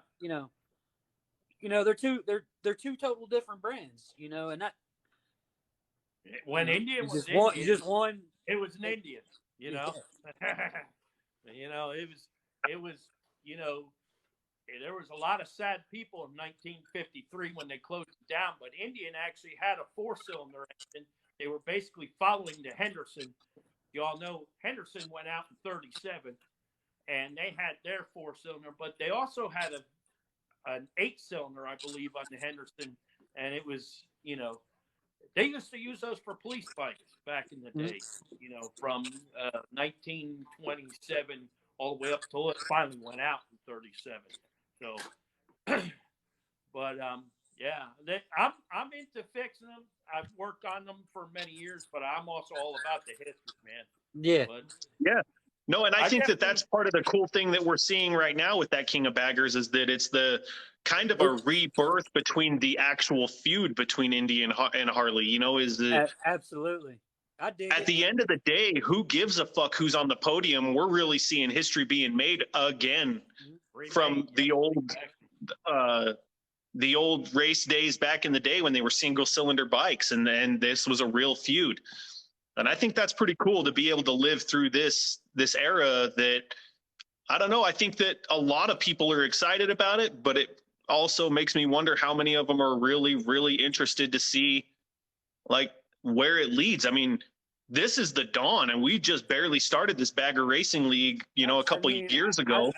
They're two total different brands, and that. When Indian was Indian, just one. It was an Indian, It was. There was a lot of sad people in 1953 when they closed it down, but Indian actually had a 4-cylinder engine. They were basically following the Henderson. You all know Henderson went out in 37, and they had their 4-cylinder, but they also had an 8-cylinder, I believe, on the Henderson, and it was, they used to use those for police bikes back in the day, from 1927 all the way up till it finally went out in 37. So, but I'm into fixing them. I've worked on them for many years, but I'm also all about the history, man. Yeah. No, and I think that's part of the cool thing that we're seeing right now with that King of Baggers, is that it's the kind of a rebirth between the actual feud between Indy and Harley. Absolutely. At the end of the day, who gives a fuck who's on the podium? We're really seeing history being made again from the old race days back in the day when they were single cylinder bikes, and this was a real feud. And I think that's pretty cool to be able to live through this era that, I don't know, I think that a lot of people are excited about it, but also makes me wonder how many of them are really, really interested to see like where it leads. I mean, this is the dawn, and we just barely started this bagger racing league, a couple years ago.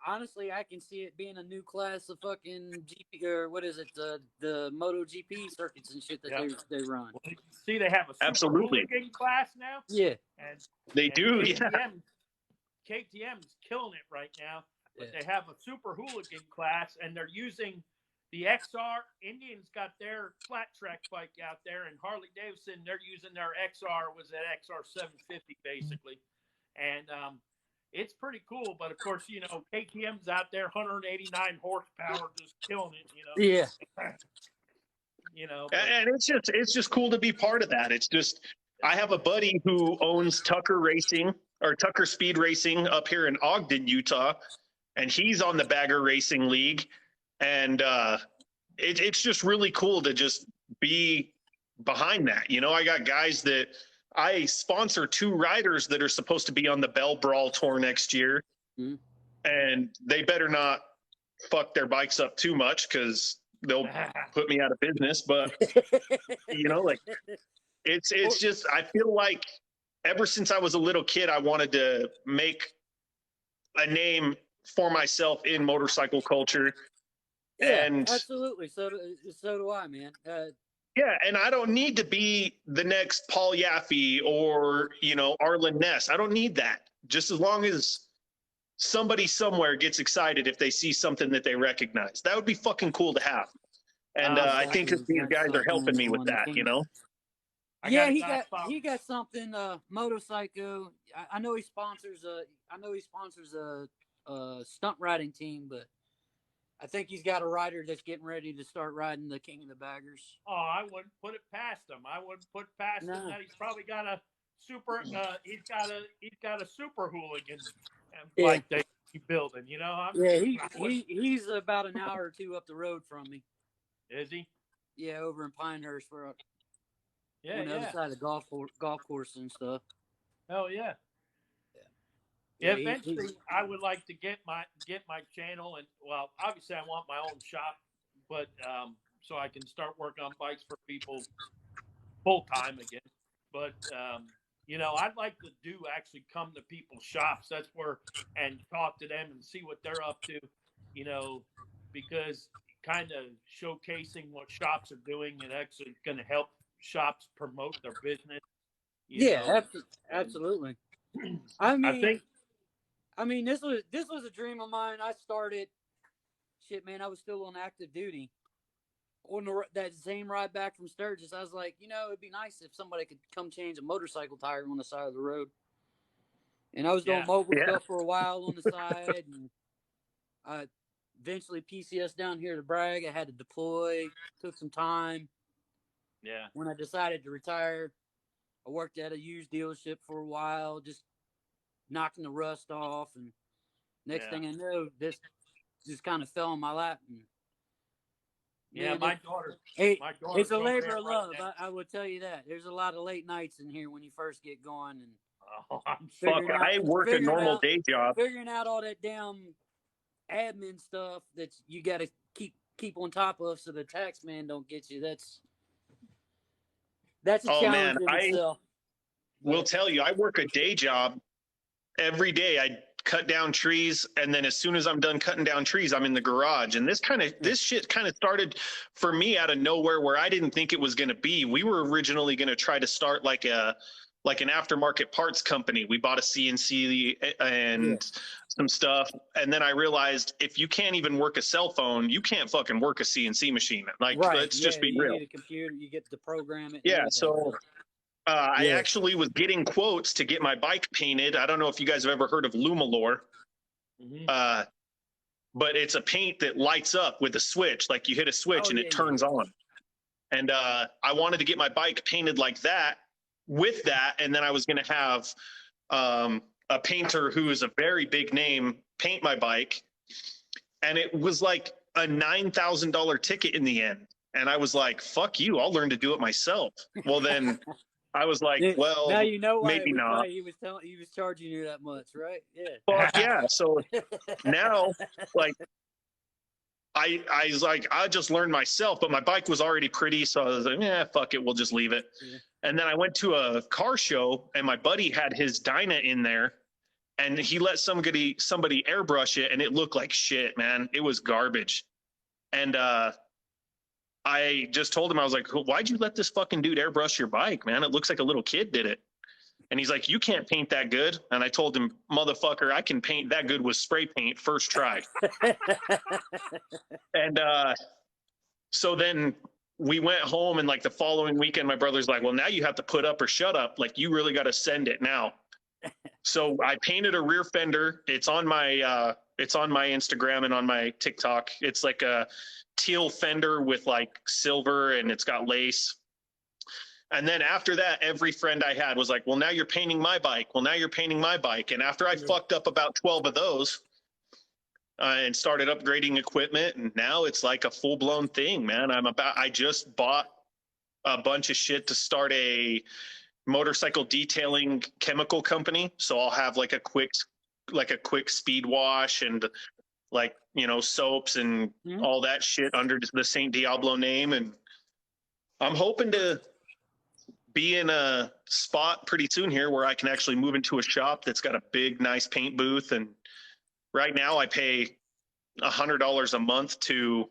Honestly, I can see it being a new class of fucking GP, or what is it, the Moto GP circuits and shit that they run. Well, see, they have a super Absolutely hooligan class now. Yeah, and they do. KTM's killing it right now, but they have a super hooligan class, and they're using the XR. Indians got their flat track bike out there, and Harley Davidson, they're using their XR, was that XR 750 basically, and it's pretty cool. But of course, KTM's out there, 189 horsepower, just killing it. Yeah. And it's just cool to be part of that. It's just, I have a buddy who owns Tucker Racing or Tucker Speed Racing up here in Ogden, Utah, and he's on the Bagger Racing League. And it's just really cool to just be behind that. I got guys that I sponsor 2 riders that are supposed to be on the Bell Brawl Tour next year. Mm-hmm. And they better not fuck their bikes up too much because they'll put me out of business. But, it's just, I feel like ever since I was a little kid, I wanted to make a name for myself in motorcycle culture. Yeah, and absolutely. So do I, man. Yeah, and I don't need to be the next Paul Yaffe or, Arlen Ness. I don't need that. Just as long as somebody somewhere gets excited if they see something that they recognize. That would be fucking cool to have. And I think that these guys are helping me with that, Yeah, he got something. Motorcycle. I know he sponsors a stunt riding team, but I think he's got a rider that's getting ready to start riding the King of the Baggers. Oh, I wouldn't put it past him. I wouldn't put past him that he's probably got a super. He's got a super hooligan bike that he's building. He's about an hour or 2 up the road from me. Is he? Yeah, over in Pinehurst, on the other side of the golf course and stuff. Oh yeah. Yeah, eventually, I would like to get my channel, and obviously, I want my own shop, but so I can start working on bikes for people full time again. But I'd like to actually come to people's shops. That's where and talk to them and see what they're up to. Because kind of showcasing what shops are doing and actually going to help shops promote their business. Absolutely. I mean, this was a dream of mine. I started, I was still on active duty. On that same ride back from Sturgis, I was like, it'd be nice if somebody could come change a motorcycle tire on the side of the road. And I was doing mobile stuff for a while on the side, and I eventually PCS down here to Bragg. I had to deploy, took some time. Yeah. When I decided to retire, I worked at a used dealership for a while, just knocking the rust off, and next thing I know, this just kind of fell in my lap. And, my daughter. It's a labor of love. I will tell you that. There's a lot of late nights in here when you first get going, and I work a normal day job, figuring out all that damn admin stuff that you got to keep on top of so the tax man don't get you. That's a challenge in itself. Will tell you, I work a day job. Every day I cut down trees, and then as soon as I'm done cutting down trees, I'm in the garage. And this shit kind of started for me out of nowhere, where I didn't think it was going to be. We were originally going to try to start like an aftermarket parts company. We bought a CNC and some stuff, and then I realized if you can't even work a cell phone, you can't fucking work a CNC machine. Let's just be real. You need a computer, you get to program it. Yeah, so I actually was getting quotes to get my bike painted. I don't know if you guys have ever heard of Lumalore, but it's a paint that lights up with a switch. Like you hit a switch and it turns on. And I wanted to get my bike painted like that with that. And then I was going to have a painter who is a very big name paint my bike. And it was like a $9,000 ticket in the end. And I was like, fuck you, I'll learn to do it myself. Well, then I was like, well, now you know why maybe not. He was charging you that much, right? Yeah. Fuck yeah. So now, like, I was like, I just learned myself, but my bike was already pretty. So I was like, yeah, fuck it. We'll just leave it. Yeah. And then I went to a car show and my buddy had his Dyna in there and he let somebody airbrush it and it looked like shit, man. It was garbage. And I just told him, I was like, why'd you let this fucking dude airbrush your bike, man? It looks like a little kid did it. And he's like, you can't paint that good. And I told him, motherfucker, I can paint that good with spray paint first try. And so then we went home and like the following weekend, my brother's like, well, now you have to put up or shut up. Like you really got to send it now. So I painted a rear fender. It's on my Instagram and on my TikTok. It's like a teal fender with like silver and it's got lace. And then after that, every friend I had was like, well, now you're painting my bike. Well, now you're painting my bike. And after I fucked up about 12 of those and started upgrading equipment, and now it's like a full blown thing, man. I just bought a bunch of shit to start a motorcycle detailing chemical company. So I'll have like a quick speed wash and like, you know, soaps and all that shit under the St. Diablo name. And I'm hoping to be in a spot pretty soon here where I can actually move into a shop that's got a big, nice paint booth. And right now I pay $100 a month to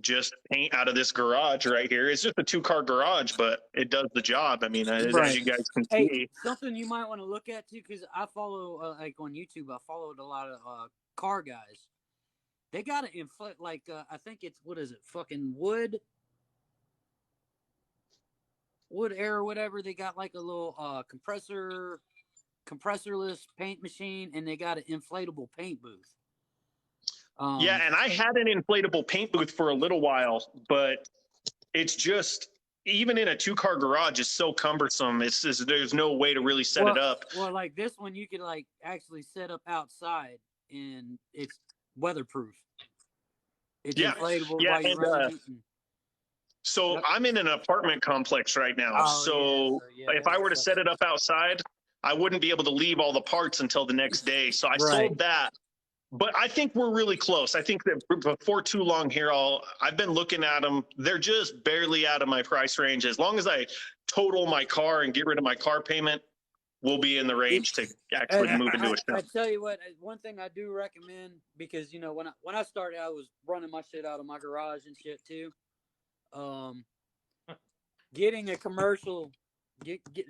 just paint out of this garage right here. It's just a 2-car garage, but it does the job. I mean, as you guys can Hey, see. something you might want to look at too, because I follow like on YouTube, I followed a lot of car guys. They got to inflate like I think it's what is it, fucking wood air or whatever. They got like a little compressorless paint machine, and they got an inflatable paint booth. Yeah, and I had an inflatable paint booth for a little while, but it's just, even in a 2-car garage, it's so cumbersome. It's just, there's no way to really set it up. Well, like this one, you could like actually set up outside, and it's weatherproof. It's inflatable while you're running it. So I'm in an apartment complex right now. If I were to set it up outside, I wouldn't be able to leave all the parts until the next day. So I sold that. But I think we're really close. I think that before too long here, I've been looking at them. They're just barely out of my price range. As long as I total my car and get rid of my car payment, we'll be in the range to actually move into a shop. I tell you what, one thing I do recommend, because you know when I started, I was running my shit out of my garage and shit too. Getting a commercial,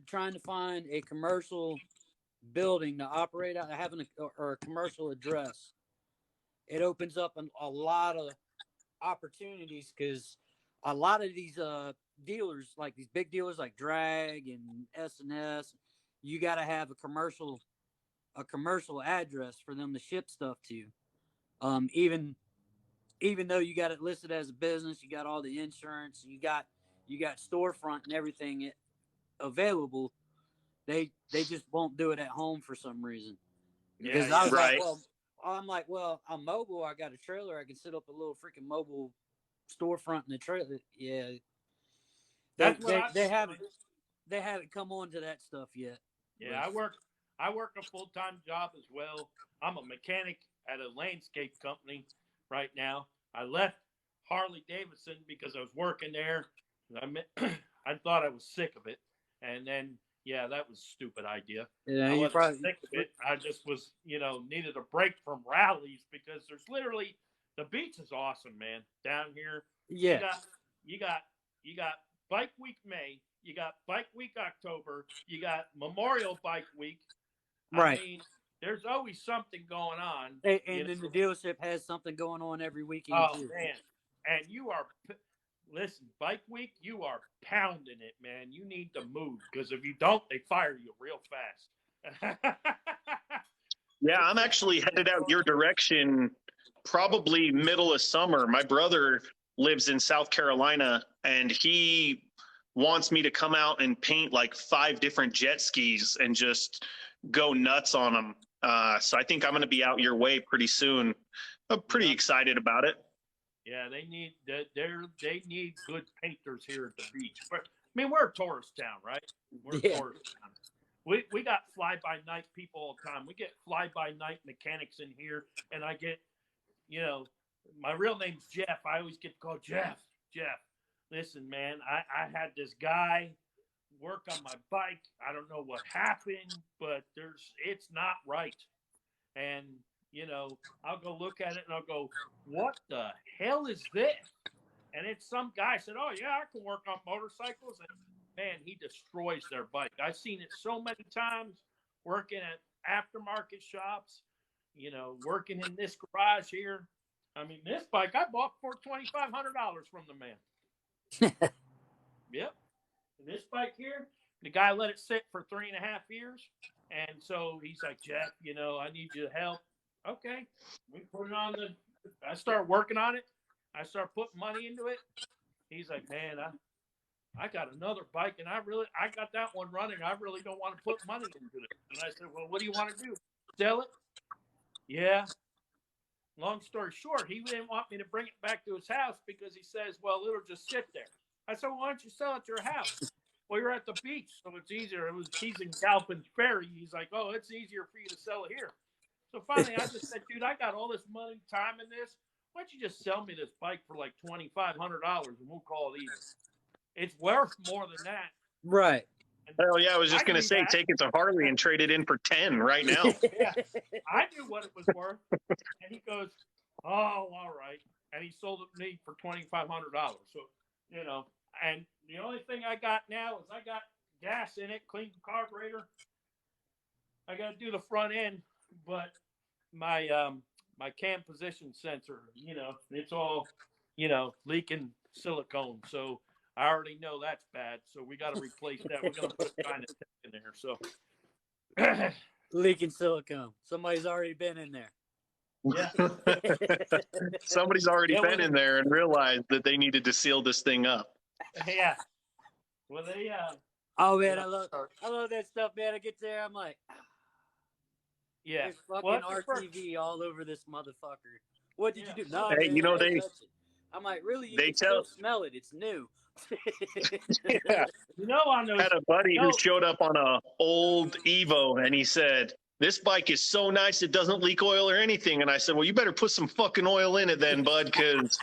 trying to find a commercial building to operate out, having a commercial address, it opens up a lot of opportunities, because a lot of these dealers, like these big dealers like Drag and S&S, you got to have a commercial address for them to ship stuff to. Even though you got it listed as a business, you got all the insurance, you got storefront and everything available. They just won't do it at home for some reason. Because I was like, well, I'm mobile. I got a trailer. I can set up a little freaking mobile storefront in the trailer. Yeah, they haven't come on to that stuff yet. Yeah, I work a full-time job as well. I'm a mechanic at a landscape company right now. I left Harley Davidson because I was working there. I thought I was sick of it, and then. Yeah, that was a stupid idea. Yeah, I wasn't sick of it. I just was, needed a break from rallies, because there's literally, the beach is awesome, man. Down here, yeah, you got Bike Week May, you got Bike Week October, you got Memorial Bike Week. Right. I mean, there's always something going on. And then the dealership has something going on every weekend. Oh, man. And listen, Bike Week, you are pounding it, man. You need to move, because if you don't, they fire you real fast. Yeah, I'm actually headed out your direction probably middle of summer. My brother lives in South Carolina, and he wants me to come out and paint like 5 different jet skis and just go nuts on them. So I think I'm going to be out your way pretty soon. I'm pretty excited about it. Yeah, they need good painters here at the beach. We're a tourist town, right? We're a tourist town. We got fly-by-night people all the time. We get fly-by-night mechanics in here, and I get, my real name's Jeff. I always get called Jeff. Jeff, listen, man, I had this guy work on my bike. I don't know what happened, but it's not right. And, I'll go look at it and I'll go, what the hell is this? And it's some guy said, oh, yeah, I can work on motorcycles. And, man, he destroys their bike. I've seen it so many times working at aftermarket shops, working in this garage here. I mean, this bike I bought for $2,500 from the man. Yep. And this bike here, the guy let it sit for 3.5 years. And so he's like, Jeff, I need you to help. Okay. We put it on I start working on it. I start putting money into it. He's like, man, I got another bike and I got that one running. I really don't want to put money into it. And I said, well, what do you want to do? Sell it? Yeah. Long story short, he didn't want me to bring it back to his house because he says, well, it'll just sit there. I said, well, why don't you sell it to your house? Well, you're at the beach, so it's easier. He's in Galpin Ferry. He's like, oh, it's easier for you to sell it here. So finally, I just said, dude, I got all this money, time in this. Why don't you just sell me this bike for like $2,500 and we'll call it even. It's worth more than that. Right. Hell yeah, I was just going to say, take it to Harley and trade it in for 10 right now. Yeah, I knew what it was worth. And he goes, oh, all right. And he sold it to me for $2,500. So, and the only thing I got now is I got gas in it, clean carburetor. I got to do the front end, but my my cam position sensor, it's all, leaking silicone. So I already know that's bad. So we got to replace that. We're going to put a kind of in there. So Leaking silicone. Somebody's already been in there. yeah. Somebody's already been in there and realized that they needed to seal this thing up. Yeah. Well, they Oh man, I love that stuff, man. I get there, I'm like, yeah. there's fucking RTV all over this motherfucker. What did you do? No, Hey, man, they I'm like, really? You they can tell- still smell it. It's new. Yeah. on those. I had a buddy who showed up on a old Evo and he said, this bike is so nice it doesn't leak oil or anything. And I said, well, you better put some fucking oil in it then, bud, because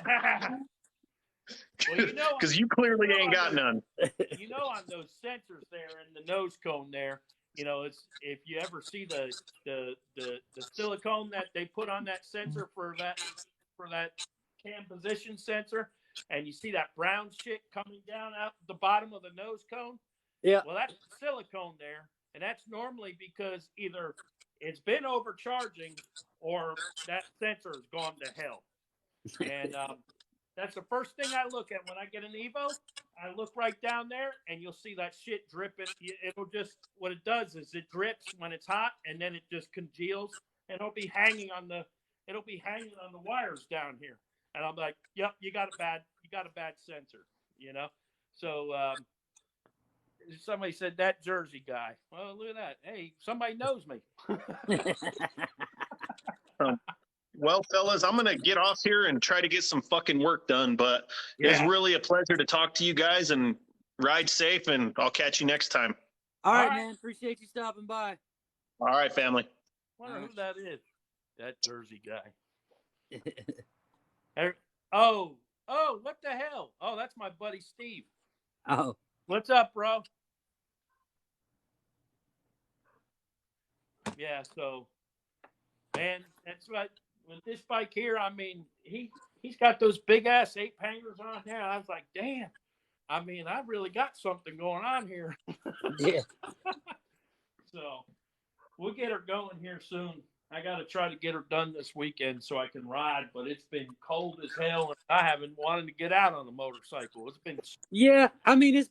well, you clearly ain't got none. On those sensors there in the nose cone there, it's if you ever see the silicone that they put on that sensor for that cam position sensor, and you see that brown shit coming down out the bottom of the nose cone. Yeah. Well, that's silicone there, and that's normally because either it's been overcharging or that sensor has gone to hell. And that's the first thing I look at when I get an Evo. I look right down there, and you'll see that shit dripping. It'll just, what it does is it drips when it's hot, and then it just congeals, and it'll be hanging on the wires down here. And I'm like, yep, you got a bad sensor, So somebody said that Jersey guy. Well, look at that. Hey, somebody knows me. Well, fellas, I'm going to get off here and try to get some fucking work done, but it was really a pleasure to talk to you guys, and ride safe, and I'll catch you next time. All right, man. Appreciate you stopping by. All right, family. Wonder who that is. That Jersey guy. Oh, what the hell? Oh, that's my buddy Steve. Oh. What's up, bro? Yeah, so, man, that's right. With this bike here, I mean, he's got those big-ass 8 hangers on there. I was like, damn. I mean, I really got something going on here. Yeah. So, we'll get her going here soon. I got to try to get her done this weekend so I can ride, but it's been cold as hell, and I haven't wanted to get out on a motorcycle. It's been I mean, it's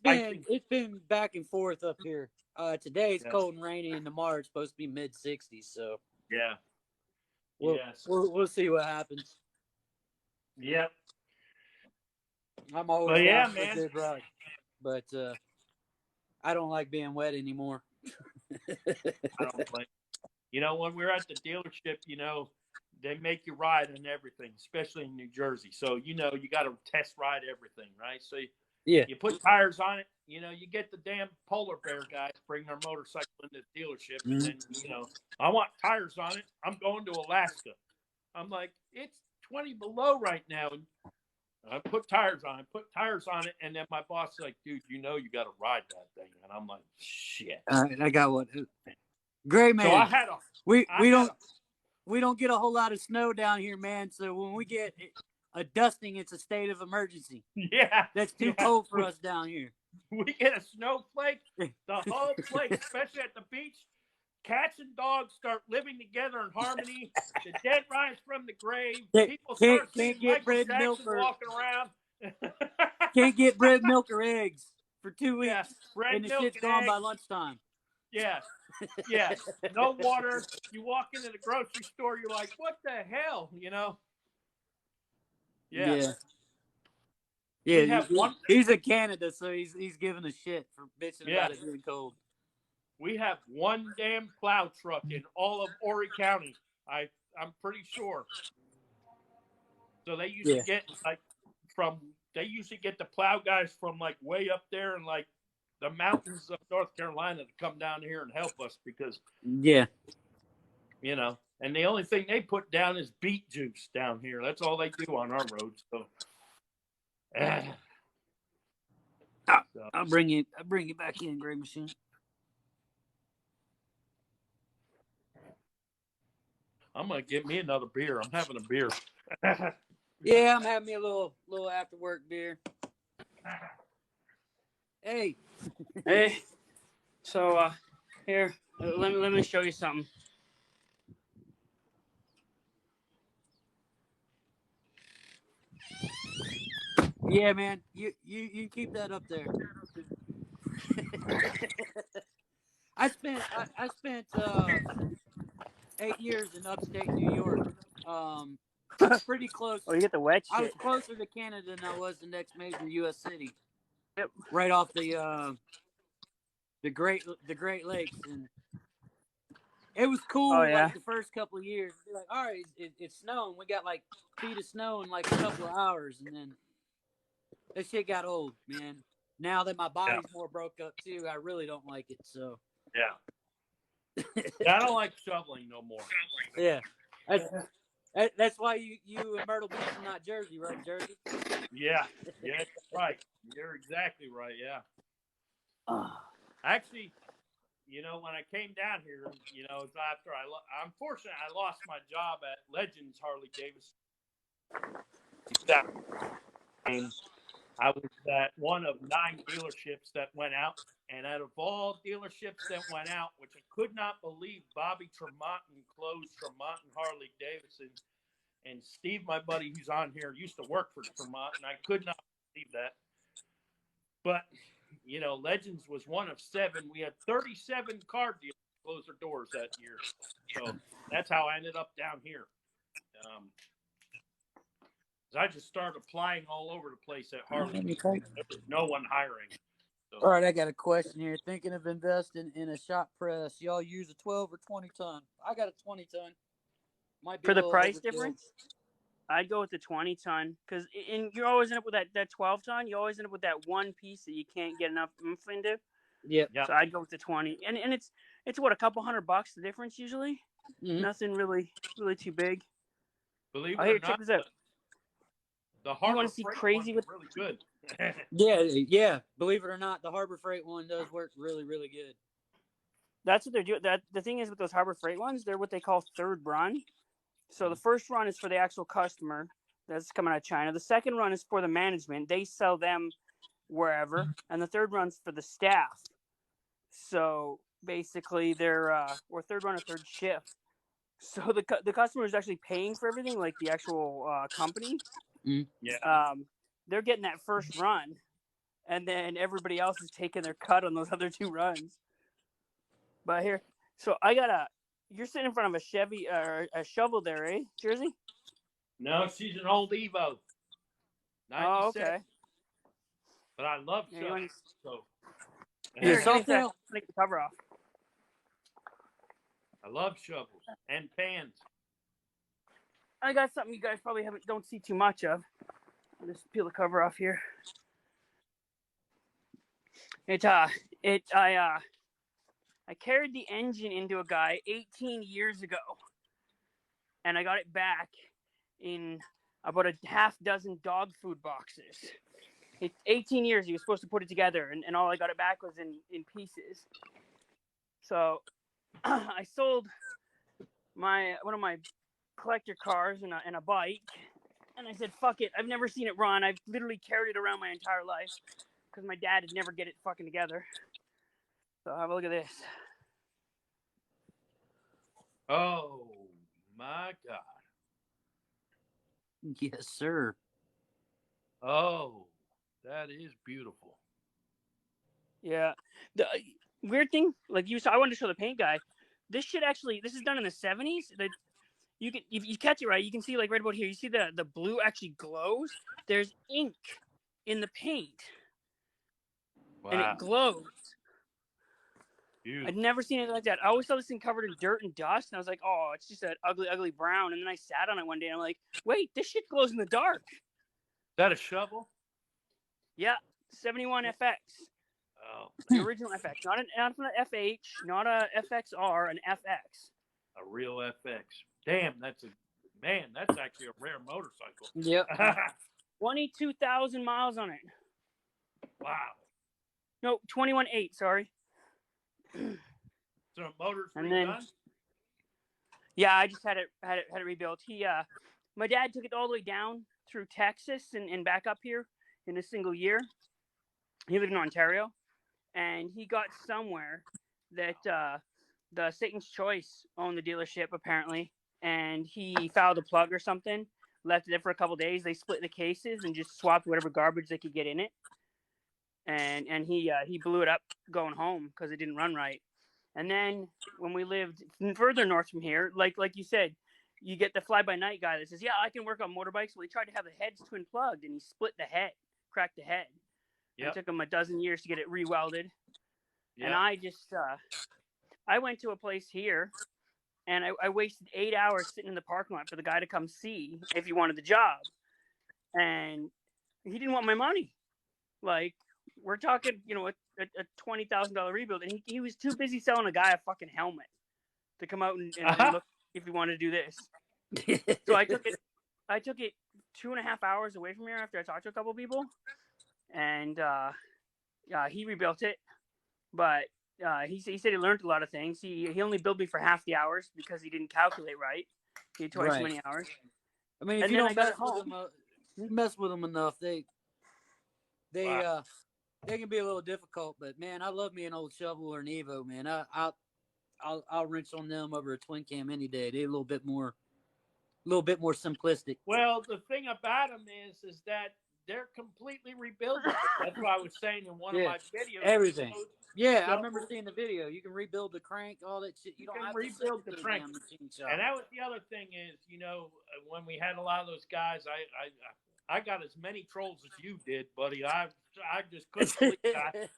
been back and forth up here. Today it's cold and rainy, and tomorrow it's supposed to be mid-60s. So yeah, we'll see what happens. Yep. I'm always down for a man. good ride, but I don't like being wet anymore. I don't like. When we're at the dealership, they make you ride on everything, especially in New Jersey. So, you got to test ride everything, right? So, you put tires on it. You get the damn polar bear guys bring their motorcycle into the dealership. And then, I want tires on it. I'm going to Alaska. I'm like, it's 20 below right now. And I put tires on it. And then my boss is like, dude, you got to ride that thing. And I'm like, shit. All right, I got one. Great, man. So I had we don't get a whole lot of snow down here, man. So when we get a dusting, it's a state of emergency. Yeah. That's too cold for us down here. We get a snowflake, the whole place, especially at the beach, cats and dogs start living together in harmony. The dead rise from the grave. People start seeing Michael Jackson walking around. Can't get bread, milk, or eggs for 2 weeks. Yeah, bread, and the milk, shit's and gone eggs. by lunchtime. Yes. Yes. No water. You walk into the grocery store, you're like, what the hell? Yeah. Yeah, he's in Canada, so he's giving a shit for bitching about it being cold. We have one damn plow truck in all of Horry County. I'm pretty sure. So they usually get they usually get the plow guys from like way up there in like the mountains of North Carolina to come down here and help us because and the only thing they put down is beet juice down here. That's all they do on our roads. So I'll bring you back in, Greg Machine. I'm gonna get me another beer. I'm having a beer. Yeah, I'm having me a little after work beer. Hey. So here, let me show you something. Yeah, man, you keep that up there. I spent 8 years in upstate New York. Pretty close. Oh, you get the wet shit. I was closer to Canada than I was the next major U.S. city. Yep. Right off the Great Lakes, and it was cool. Oh, yeah. Like the first couple of years, you're like, all right, it's snowing. We got like feet of snow in like a couple of hours, and then that shit got old, man. Now that my body's more broke up too, I really don't like it. So yeah, I don't like shoveling no more. Yeah, that's why you in Myrtle Beach and not Jersey, right, Jersey? Yeah, that's right. You're exactly right. Yeah. Actually, when I came down here, after unfortunately I lost my job at Legends Harley Davidson. I was at one of 9 dealerships that went out, and out of all dealerships that went out, which I could not believe, Bobby Tremonton closed Tremonton Harley Davidson, and Steve, my buddy who's on here, used to work for Tremonton. I could not believe that. But, Legends was one of 7. We had 37 car dealers close their doors that year. So that's how I ended up down here. I just started applying all over the place at Harley. There was no one hiring. So. All right, I got a question here. Thinking of investing in a shop press. Y'all use a 12 or 20 ton? I got a 20 ton. Might be for the price overkill. difference. I'd go with the 20 ton because you always end up with that 12 ton. You always end up with that one piece that you can't get enough oomph into. Yep. So I'd go with the 20, and it's what, a couple $100 the difference usually. Mm-hmm. Nothing really too big. Believe it or not, check this out. The Harbor you want to see Freight crazy one is with really good. Yeah. Believe it or not, the Harbor Freight one does work really, really good. That's what they're doing. The thing is with those Harbor Freight ones, they're what they call third run. So the first run is for the actual customer that's coming out of China. The second run is for the management. They sell them wherever. And the third run's for the staff. So basically they're or third run or third shift. So the customer is actually paying for everything, like the actual company. Mm. Yeah. They're getting that first run, and then everybody else is taking their cut on those other 2 runs. But here, so you're sitting in front of a Chevy or a shovel there, eh, Jersey? No, she's an old Evo. 97. Oh, okay. But I love shovels. So. Yeah, take the cover off. I love shovels and pans. I got something you guys probably don't see too much of. I'll just peel the cover off here. I carried the engine into a guy 18 years ago, and I got it back, in about a half dozen dog food boxes. It's 18 years he was supposed to put it together, and all I got it back was in pieces. So I sold one of my collector cars and a bike, and I said, fuck it. I've never seen it run. I've literally carried it around my entire life because my dad had never get it fucking together. So have a look at this. Oh my God. Yes, sir. Oh, that is beautiful. Yeah. The weird thing, like you saw, I wanted to show the paint guy. This is done in the 70s. You can, if you catch it right, you can see like right about here. You see the blue actually glows. There's ink in the paint, and Wow. it glows. Beautiful. I'd never seen anything like that. I always saw this thing covered in dirt and dust, and I was like, oh, it's just an ugly, ugly brown. And then I sat on it one day, and I'm like, wait, this shit glows in the dark. Is that a shovel? Yeah, 71 FX. Oh, The original FX, not an FH, not a FXR, an FX. a real FX. Damn, that's actually a rare motorcycle. Yep. 22,000 miles on it. Wow. No, 21.8. Sorry. So motor's And then- redone? Yeah, I just had it rebuilt. My dad took it all the way down through Texas and back up here in a single year. He lived in Ontario, and he got somewhere that the Satan's Choice owned the dealership apparently, and he fouled a plug or something. Left it there for a couple days. They split the cases and just swapped whatever garbage they could get in it. And he blew it up going home because it didn't run right. And then when we lived further north from here, like you said, you get the fly-by-night guy that says, yeah, I can work on motorbikes. Well, he tried to have the heads twin plugged, and he split the head, cracked the head. Yep. It took him a dozen years to get it re-welded. Yep. And I just, I went to a place here, and I wasted 8 hours sitting in the parking lot for the guy to come see if he wanted the job. And he didn't want my money. Like, we're talking, a $20,000 rebuild, and he was too busy selling a guy a fucking helmet to come out and look if he wanted to do this. So I took it 2.5 hours away from here after I talked to a couple of people, and he rebuilt it. But he said he learned a lot of things. He only billed me for half the hours because he didn't calculate right. He had twice as many hours. I mean, if And you then don't I got mess with them enough, they Wow. they can be a little difficult. But man, I love me an old shovel or an Evo, man. I'll wrench on them over a twin cam any day. They're a little bit more simplistic. Well, the thing about them is that they're completely rebuildable. That's what I was saying in one of my videos. Everything. Yeah, I So- remember seeing the video. You can rebuild the crank, all that shit. You don't can have rebuild to the sit crank. damn machine shop. And that was the other thing is, when we had a lot of those guys, I got as many trolls as you did, buddy. I just couldn't believe that.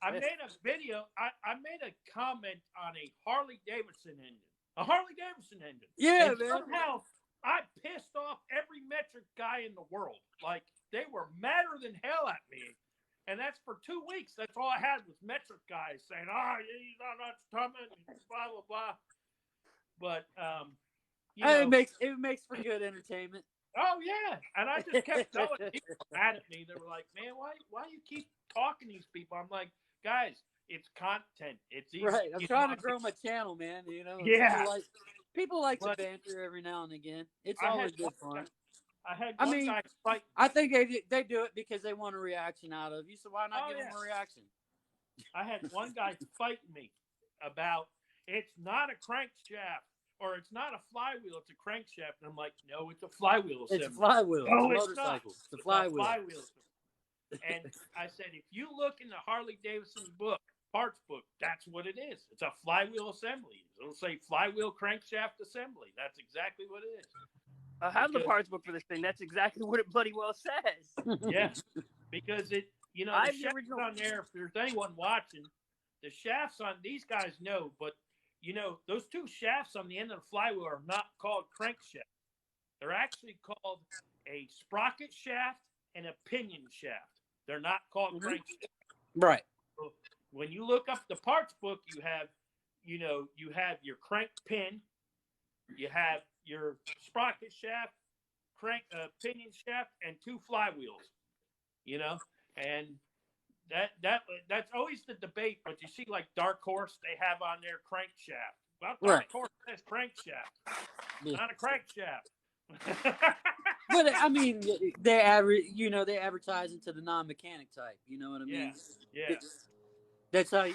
I made a video. I made a comment on a Harley Davidson engine. A Harley Davidson engine. Yeah, And man. somehow I pissed off every metric guy in the world. Like, they were madder than hell at me. And that's for 2 weeks. That's all I had was metric guys saying, he's not coming, blah, blah, blah. But, It makes for good entertainment. oh, yeah. And I just kept telling people mad at me. They were like, man, why you keep talking to these people? I'm like, guys, it's content. It's easy. Right. I'm trying to grow my channel, man. Yeah. People like to But- banter every now and again. It's I always had good one fun. guy- I had I one mean, guy fight. I think they do it because they want a reaction out of you. So why not Oh, give yeah. them a reaction? I had one guy fighting me about it's not a crankshaft or it's not a flywheel, it's a crankshaft. And I'm like, no, it's a flywheel assembly. It's a flywheel. No, it's a it's not. motorcycle. It's a It's flywheel. a flywheel. And I said, if you look in the Harley Davidson book, parts book, that's what it is. It's a flywheel assembly. It'll say flywheel crankshaft assembly. That's exactly what it is. I have the Because- parts book for this thing. That's exactly what it bloody well says. Yeah, because it, the I have the shafts original- on there. If there's anyone watching, the shafts on these guys know, but those two shafts on the end of the flywheel are not called crankshaft. They're actually called a sprocket shaft and a pinion shaft. They're not called Mhm. crankshaft. Right. So when you look up the parts book, you have your crank pin, you have your sprocket shaft, crank, pinion shaft, and 2 flywheels. You know, and that's always the debate. But you see, like Dark Horse, they have on their crankshaft. Well, Dark Horse says crankshaft, not a crankshaft. But I mean, they advertise into the non-mechanic type. You know what I mean? Yeah. That's how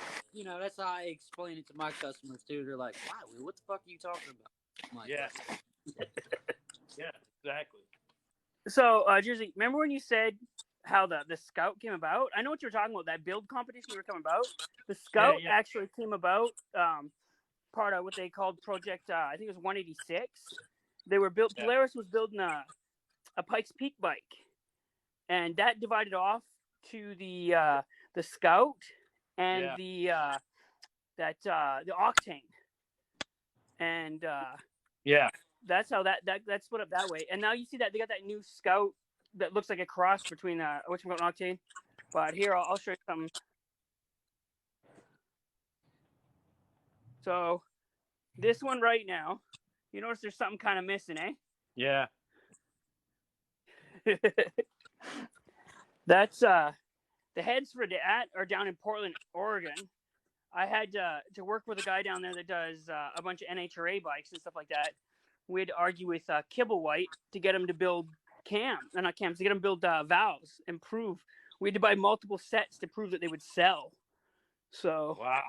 that's how I explain it to my customers too. They're like, "Wow, what the fuck are you talking about?" I'm like, Yeah, exactly. So, Jersey, remember when you said how the Scout came about? I know what you're talking about. That build competition you were talking about. The Scout actually came about part of what they called Project. I think it was 186. They were built. Yeah. Polaris was building a Pikes Peak bike, and that divided off to the Scout and the Octane, and that's how that split up that way. And now you see that they got that new Scout that looks like a cross between whatchamacallit and Octane. But here I'll show you something. So this one right now, you notice there's something kind of missing, eh? Yeah. That's the heads for that are down in Portland, Oregon. I had to work with a guy down there that does a bunch of NHRA bikes and stuff like that. We had to argue with Kibblewhite to get him to build to get him to build valves and prove. We had to buy multiple sets to prove that they would sell. So wow,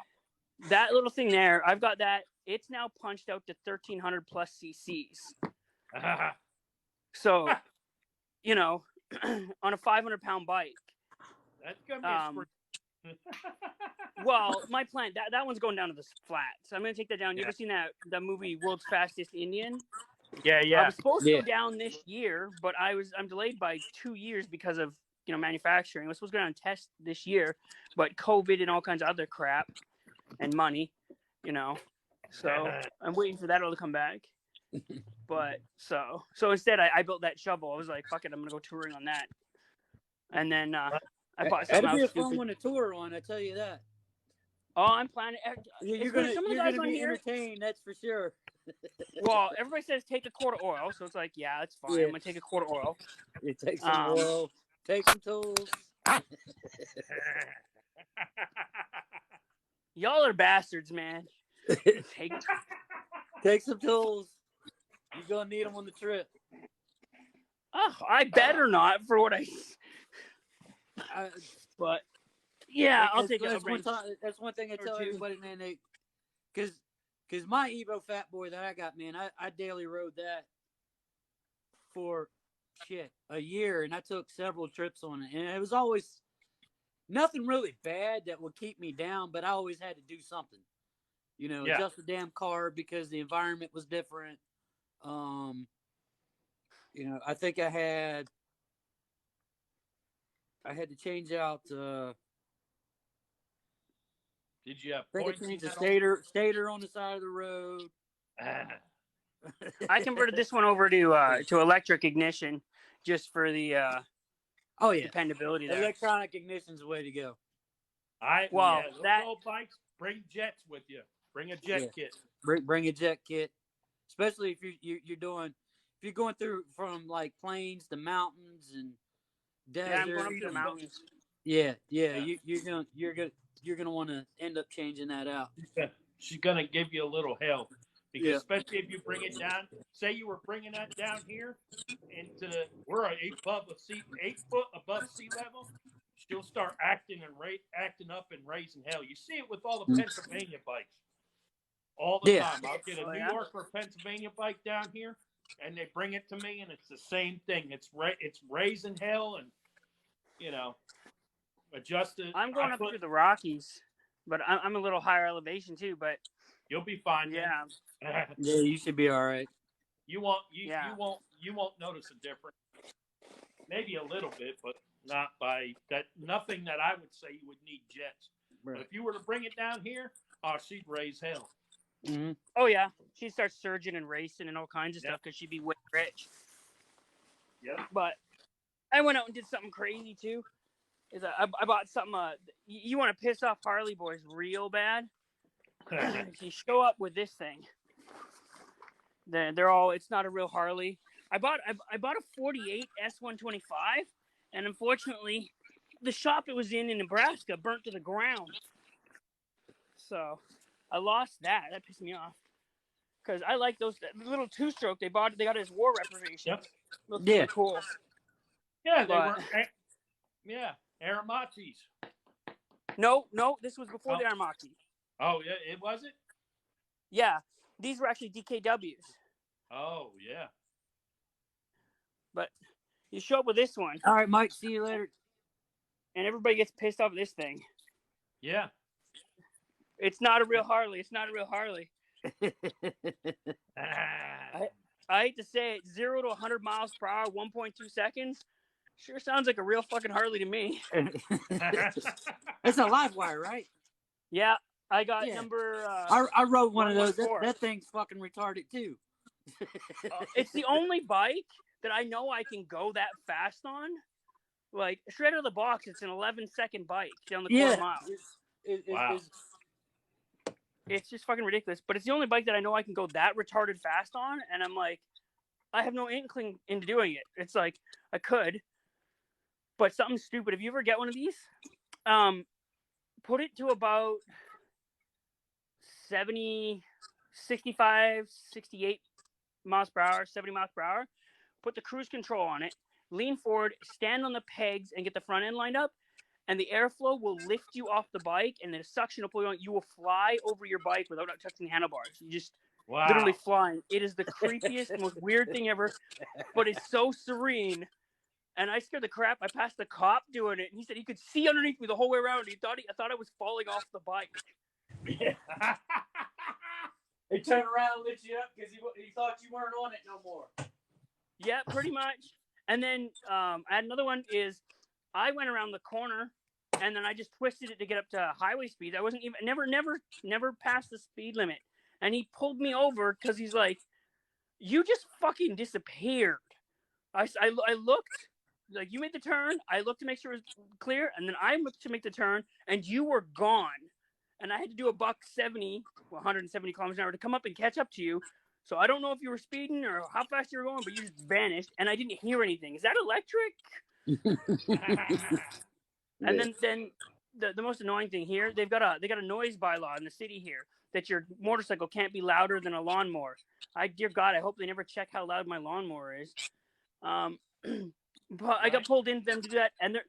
that little thing there, I've got that. It's now punched out to 1,300 plus cc's. So, you know, on a 500-pound bike. That's gonna be well, my plan that one's going down to the flats. I'm gonna take that down. You ever seen that movie World's Fastest Indian? Yeah. I was supposed to go down this year, but I'm delayed by 2 years because of manufacturing. I was supposed to go down and test this year, but COVID and all kinds of other crap and money, So I'm waiting for that all to come back. But so instead I built that shovel. I was like, fuck it, I'm gonna go touring on that. And then I bought something that'd be a else fun stupid. one to tour on. I tell you that. Oh, I'm planning. You're gonna be entertained. That's for sure. Well, everybody says take a quart of oil, so it's like, yeah, that's fine. Yeah. I'm gonna take a quart of oil. You take some oil, take some tools. Y'all are bastards, man. Take some tools. You're gonna need them on the trip. Oh, I better not for what I. But yeah, I'll take it. That's one thing I tell everybody, man. Because my Evo Fat Boy that I got, man, I daily rode that for a year, and I took several trips on it, and it was always nothing really bad that would keep me down, but I always had to do something, adjust the damn car because the environment was different. I think I had to change out. Did you have I think I points changed the stator on the side of the road. I converted this one over to electric ignition just for the dependability there. Electronic ignition's the way to go. Those old bikes, bring jets with you. Bring a jet kit. Bring a jet kit, especially if you're going through from like plains to mountains and desert. Yeah, I'm going up to the mountains. Yeah. You're gonna want to end up changing that out. She's gonna give you a little help because especially if you bring it down. Say you were bringing that down here we're 8 foot above sea level. She'll start acting up and raising hell. You see it with all the Pennsylvania bikes all the time. I'll get a New York or Pennsylvania bike down here, and they bring it to me, and it's the same thing. It's raising hell, and adjusted. I'm going up through the Rockies, but I'm a little higher elevation too. But you'll be fine. Yeah. Yeah, you should be all right. You won't notice a difference. Maybe a little bit, but not by that. Nothing that I would say you would need jets. Right. But if you were to bring it down here, she'd raise hell. Mm-hmm. Oh yeah, she'd start surging and racing and all kinds of stuff because she'd be way rich. Yeah. But I went out and did something crazy too. I bought something. You want to piss off Harley boys real bad? You show up with this thing. They're all. It's not a real Harley. I bought a 48 S125, and unfortunately, the shop it was in Nebraska burnt to the ground. So I lost that. That pissed me off because I like those little two-stroke they bought. They got it as war representation. Yep. Looks Yeah. really cool. Yeah, they But- were. Yeah, Aramachis. No, this was before Oh. the Aramaki. Oh, yeah, it was it. Yeah, these were actually DKWs. Oh, yeah. But you show up with this one, All right, Mike. See you later. and everybody gets pissed off at this thing. Yeah. It's not a real Harley. It's not a real Harley. Ah. I hate to say it, 0 to 100 miles per hour, 1.2 seconds. Sure sounds like a real fucking Harley to me. It's a live wire, right? Yeah, I got Yeah. number. I rode one of those. 114. That thing's fucking retarded too. It's the only bike that I know I can go that fast on. Like straight out of the box, it's an 11-second bike down the quarter mile. Wow. It's just fucking ridiculous. But it's the only bike that I know I can go that retarded fast on, and I'm like, I have no inkling into doing it. It's like I could, but something stupid. If you ever get one of these, put it to about 70, 65, 68 miles per hour, 70 miles per hour. Put the cruise control on it, lean forward, stand on the pegs, and get the front end lined up. And the airflow will lift you off the bike, and the suction will pull you on. You will fly over your bike without touching the handlebars. You just Wow. literally flying. It is the creepiest, most weird thing ever, but it's so serene. And I scared the crap. I passed the cop doing it, and he said he could see underneath me the whole way around. I thought I was falling off the bike. He turned around and lit you up because he thought you weren't on it no more. Yeah, pretty much. And then I had another one is I went around the corner and then I just twisted it to get up to highway speed. I wasn't even never passed the speed limit. And he pulled me over because he's like, "You just fucking disappeared." I looked, like, you made the turn. I looked to make sure it was clear, and then I looked to make the turn, and you were gone. And I had to do a buck 70, 170 kilometers an hour to come up and catch up to you. So I don't know if you were speeding or how fast you were going, but you just vanished, and I didn't hear anything. Is that electric? And then the most annoying thing here, they got a noise bylaw in the city here that your motorcycle can't be louder than a lawnmower. Dear God, I hope they never check how loud my lawnmower is. But I got pulled into them to do that, and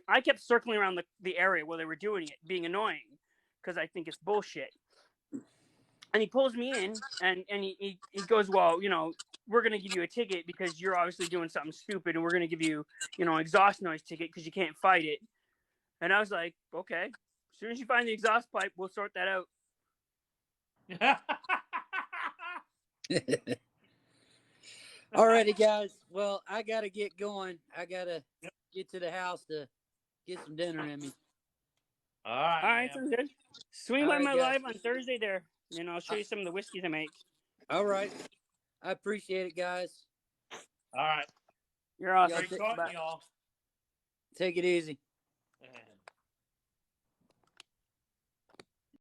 I kept circling around the area where they were doing it, being annoying, because I think it's bullshit. And he pulls me in, and he goes, "Well, we're going to give you a ticket because you're obviously doing something stupid, and we're going to give you, an exhaust noise ticket because you can't fight it." And I was like, "Okay, as soon as you find the exhaust pipe, we'll sort that out." Alrighty, guys. Well, I gotta get going. I gotta get to the house to get some dinner in me. All right. All right, man. sounds good. Swing All by right, my guys. live on Thursday there, and I'll show you some of the whiskeys I make. All right. I appreciate it, guys. All right. You're awesome. Great talking Bye. to y'all. Take it easy.